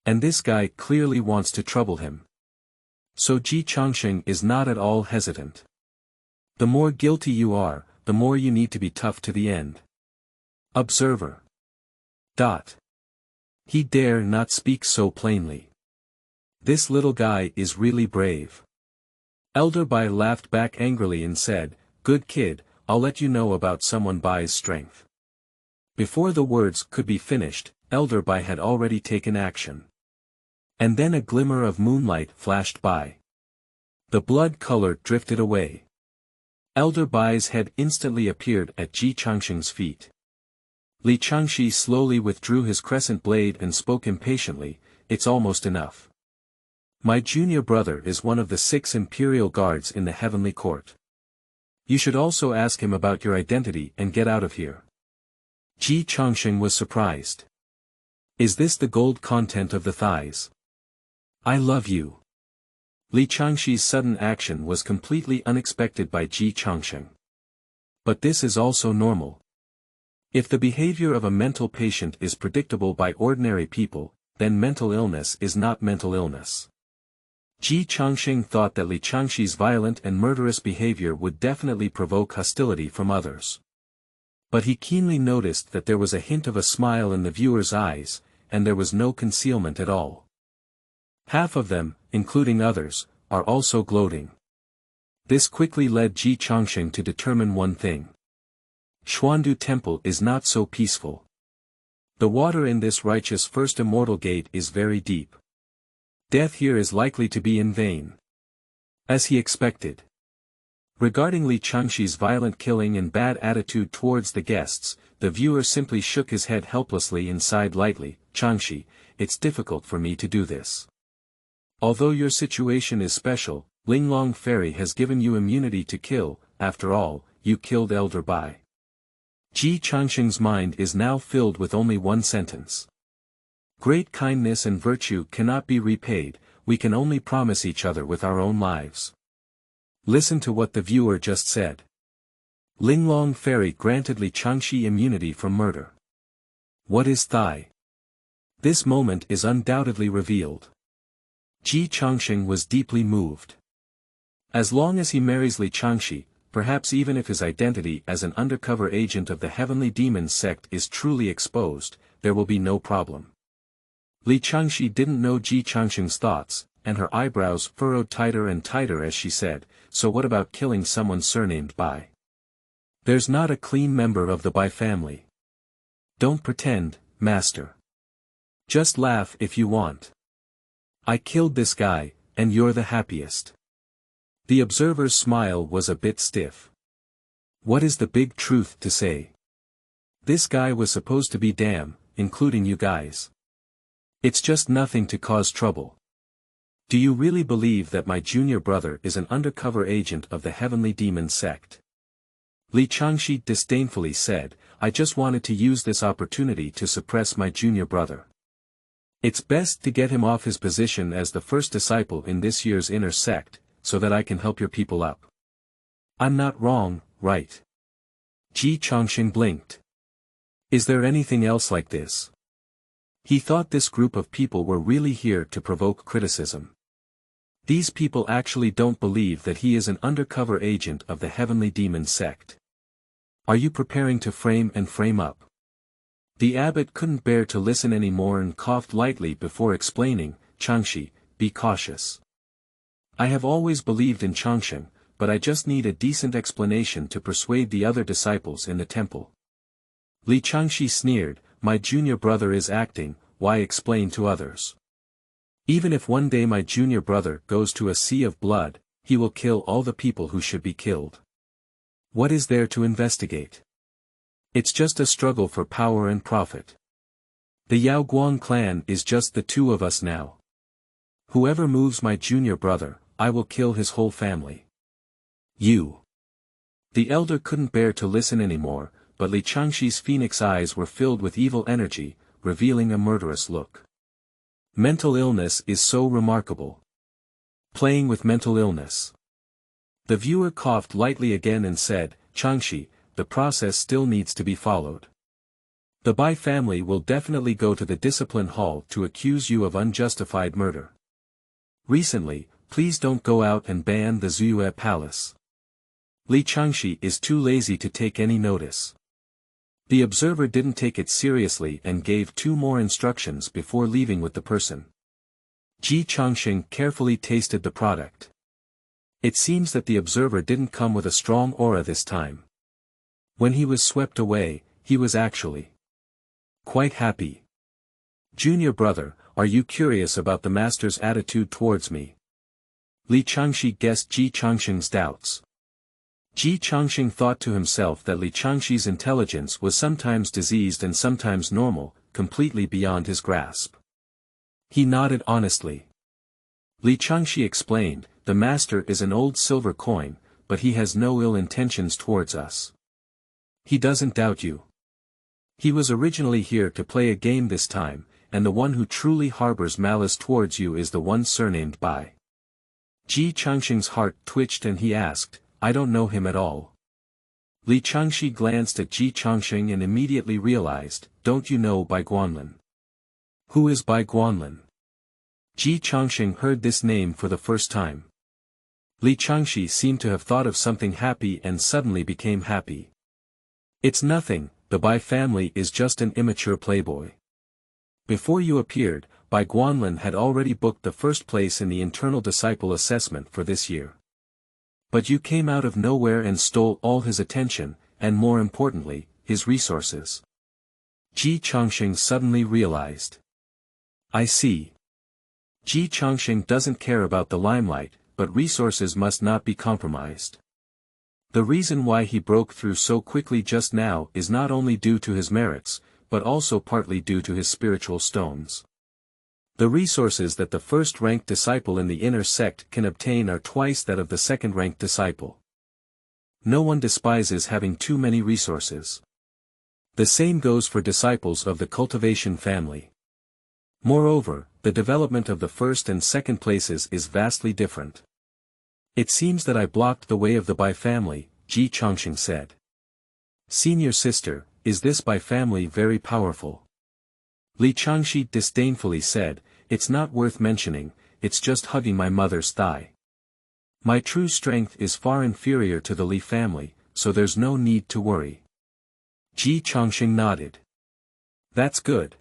And this guy clearly wants to trouble him. So Changsheng is not at all hesitant. The more guilty you are, the more you need to be tough to the end. Observer. He dare not speak so plainly. This little guy is really brave. Elder Bai laughed back angrily and said, "Good kid, I'll let you know about someone Bai's strength." Before the words could be finished, Elder Bai had already taken action. And then a glimmer of moonlight flashed by. The blood color drifted away. Elder Bai's head instantly appeared at Changsheng's feet. Li Changshi slowly withdrew his crescent blade and spoke impatiently, "It's almost enough. My junior brother is one of the 6 imperial guards in the heavenly court. You should also ask him about your identity and get out of here." Changsheng was surprised. "Is this the gold content of the thighs? I love you." Li Changshi's sudden action was completely unexpected by Changsheng. But this is also normal. If the behavior of a mental patient is predictable by ordinary people, then mental illness is not mental illness. Changsheng thought that Li Changshi's violent and murderous behavior would definitely provoke hostility from others. But he keenly noticed that there was a hint of a smile in the viewer's eyes, and there was no concealment at all. Half of them, including others, are also gloating. This quickly led Changsheng to determine one thing. Xuandu Temple is not so peaceful. The water in this righteous first immortal gate is very deep. Death here is likely to be in vain. As he expected. Regarding Li Changshi's violent killing and bad attitude towards the guests, the viewer simply shook his head helplessly and sighed lightly, "Changshi, it's difficult for me to do this. Although your situation is special, Linglong Fairy has given you immunity to kill, after all, you killed Elder Bai." Changsheng's mind is now filled with only one sentence. Great kindness and virtue cannot be repaid, we can only promise each other with our own lives. Listen to what the viewer just said. Linglong Fairy granted Li Changshi immunity from murder. What is thigh? This moment is undoubtedly revealed. Changsheng was deeply moved. As long as he marries Li Changshi, perhaps even if his identity as an undercover agent of the Heavenly Demon sect is truly exposed, there will be no problem. Li Changshi didn't know Changsheng's thoughts, and her eyebrows furrowed tighter and tighter as she said, "So what about killing someone surnamed Bai? There's not a clean member of the Bai family. Don't pretend, master. Just laugh if you want. I killed this guy, and you're the happiest." The observer's smile was a bit stiff. What is the big truth to say? This guy was supposed to be damn, including you guys. It's just nothing to cause trouble. Do you really believe that my junior brother is an undercover agent of the Heavenly Demon sect? Li Changshi disdainfully said, "I just wanted to use this opportunity to suppress my junior brother. It's best to get him off his position as the first disciple in this year's inner sect, so that I can help your people up. I'm not wrong, right?" Changsheng blinked. Is there anything else like this? He thought this group of people were really here to provoke criticism. These people actually don't believe that he is an undercover agent of the Heavenly Demon sect. Are you preparing to frame up? The abbot couldn't bear to listen anymore and coughed lightly before explaining, "Changshi, be cautious. I have always believed in Changsheng, but I just need a decent explanation to persuade the other disciples in the temple." Li Changshi sneered, "My junior brother is acting, why explain to others? Even if one day my junior brother goes to a sea of blood, he will kill all the people who should be killed. What is there to investigate? It's just a struggle for power and profit. The Yao Guang clan is just the 2 of us now. Whoever moves my junior brother, I will kill his whole family. You." The elder couldn't bear to listen anymore, but Li Changshi's phoenix eyes were filled with evil energy, revealing a murderous look. Mental illness is so remarkable. Playing with mental illness. The viewer coughed lightly again and said, Changshi, the process still needs to be followed. The Bai family will definitely go to the discipline hall to accuse you of unjustified murder. Recently, please don't go out and ban the Zuyue Palace. Li Changshi is too lazy to take any notice. The observer didn't take it seriously and gave 2 more instructions before leaving with the person. Ji Changsheng carefully tasted the product. It seems that the observer didn't come with a strong aura this time. When he was swept away, he was actually quite happy. Junior brother, are you curious about the master's attitude towards me? Li Changshi guessed Ji Changsheng's doubts. Ji Changsheng thought to himself that Li Changshi's intelligence was sometimes diseased and sometimes normal, completely beyond his grasp. He nodded honestly. Li Changshi explained, the master is an old silver coin, but he has no ill intentions towards us. He doesn't doubt you. He was originally here to play a game this time, and the one who truly harbors malice towards you is the one surnamed Bai. Ji Changsheng's heart twitched and he asked, I don't know him at all. Li Changshi glanced at Ji Changsheng and immediately realized, don't you know Bai Guanlin? Who is Bai Guanlin? Ji Changsheng heard this name for the first time. Li Changshi seemed to have thought of something happy and suddenly became happy. It's nothing, the Bai family is just an immature playboy. Before you appeared, Bai Guanlin had already booked the first place in the internal disciple assessment for this year. But you came out of nowhere and stole all his attention, and more importantly, his resources. Ji Changsheng suddenly realized. I see. Ji Changsheng doesn't care about the limelight, but resources must not be compromised. The reason why he broke through so quickly just now is not only due to his merits, but also partly due to his spiritual stones. The resources that the first-ranked disciple in the inner sect can obtain are twice that of the second-ranked disciple. No one despises having too many resources. The same goes for disciples of the cultivation family. Moreover, the development of the first and second places is vastly different. It seems that I blocked the way of the Bai family, Ji Changsheng said. Senior sister, is this Bai family very powerful? Li Changshi disdainfully said, it's not worth mentioning, it's just hugging my mother's thigh. My true strength is far inferior to the Li family, so there's no need to worry. Ji Changsheng nodded. That's good.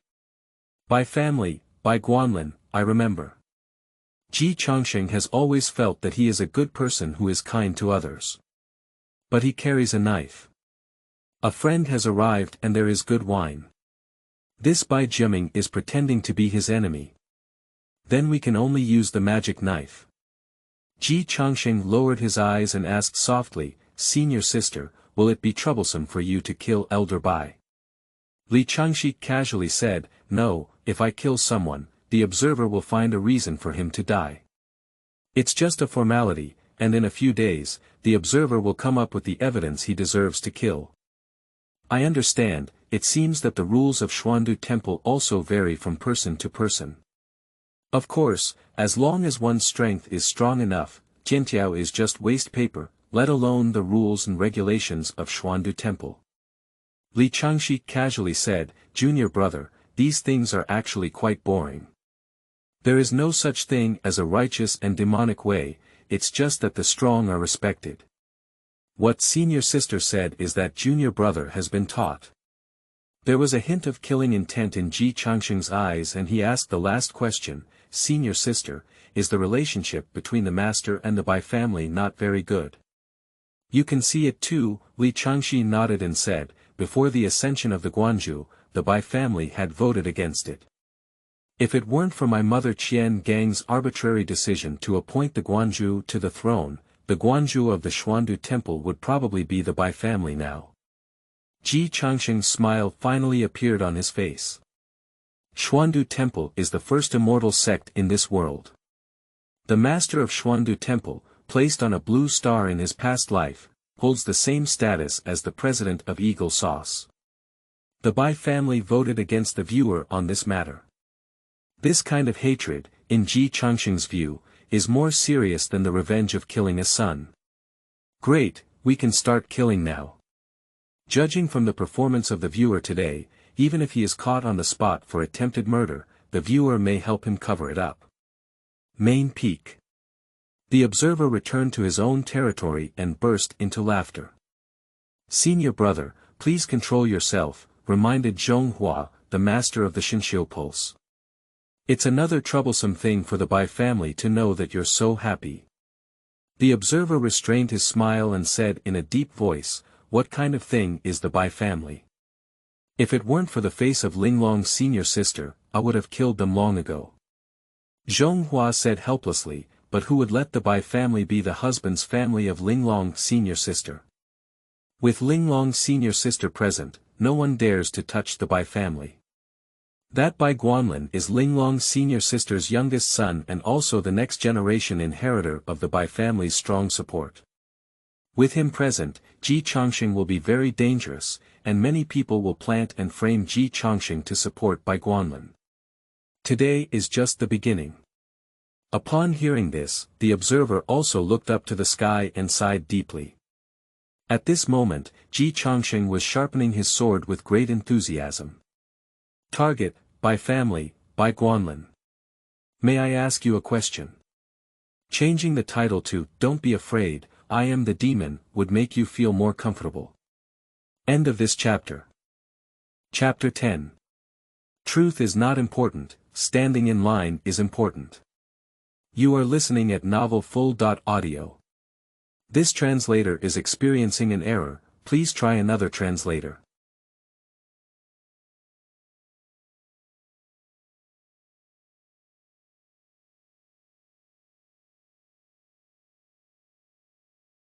Bai family, Bai Guanlin, I remember. Ji Changsheng has always felt that he is a good person who is kind to others. But he carries a knife. A friend has arrived and there is good wine. This Bai Jiaming is pretending to be his enemy. Then we can only use the magic knife. Ji Changsheng lowered his eyes and asked softly, Senior sister, will it be troublesome for you to kill Elder Bai? Li Changshi casually said, no, if I kill someone, the observer will find a reason for him to die. It's just a formality, and in a few days, the observer will come up with the evidence he deserves to kill. I understand, it seems that the rules of Xuandu Temple also vary from person to person. Of course, as long as one's strength is strong enough, Jiantiao is just waste paper, let alone the rules and regulations of Xuandu Temple. Li Changshi casually said, Junior brother, these things are actually quite boring. There is no such thing as a righteous and demonic way, it's just that the strong are respected. What senior sister said is that junior brother has been taught. There was a hint of killing intent in Ji Changsheng's eyes and he asked the last question, Senior sister, is the relationship between the master and the Bai family not very good? You can see it too, Li Changshi nodded and said, before the ascension of the Guanzhou, the Bai family had voted against it. If it weren't for my mother Qian Gang's arbitrary decision to appoint the Guanzhou to the throne, the Guanzhou of the Xuandu Temple would probably be the Bai family now. Ji Changsheng's smile finally appeared on his face. Xuandu Temple is the first immortal sect in this world. The master of Xuandu Temple, placed on a blue star in his past life, holds the same status as the president of Eagle Sauce. The Bai family voted against the viewer on this matter. This kind of hatred, in Ji Changsheng's view, is more serious than the revenge of killing a son. Great, we can start killing now. Judging from the performance of the viewer today, even if he is caught on the spot for attempted murder, the viewer may help him cover it up. Main peak. The observer returned to his own territory and burst into laughter. Senior brother, please control yourself, reminded Zhong Hua, the master of the Xinxiu pulse. It's another troublesome thing for the Bai family to know that you're so happy. The observer restrained his smile and said in a deep voice, what kind of thing is the Bai family? If it weren't for the face of Linglong's senior sister, I would have killed them long ago. Zhong Hua said helplessly, but who would let the Bai family be the husband's family of Linglong's senior sister? With Linglong's senior sister present, no one dares to touch the Bai family. That Bai Guanlin is Linglong's senior sister's youngest son and also the next generation inheritor of the Bai family's strong support. With him present, Ji Changsheng will be very dangerous, and many people will plant and frame Ji Changsheng to support Bai Guanlin. Today is just the beginning. Upon hearing this, the observer also looked up to the sky and sighed deeply. At this moment, Ji Changsheng was sharpening his sword with great enthusiasm. Target, Bai family, Bai Guanlin. May I ask you a question? Changing the title to, Don't Be Afraid, I Am the Demon, would make you feel more comfortable. End of this chapter. Chapter 10. Truth is not important, standing in line is important. You are listening at novelfull.audio. This translator is experiencing an error, please try another translator.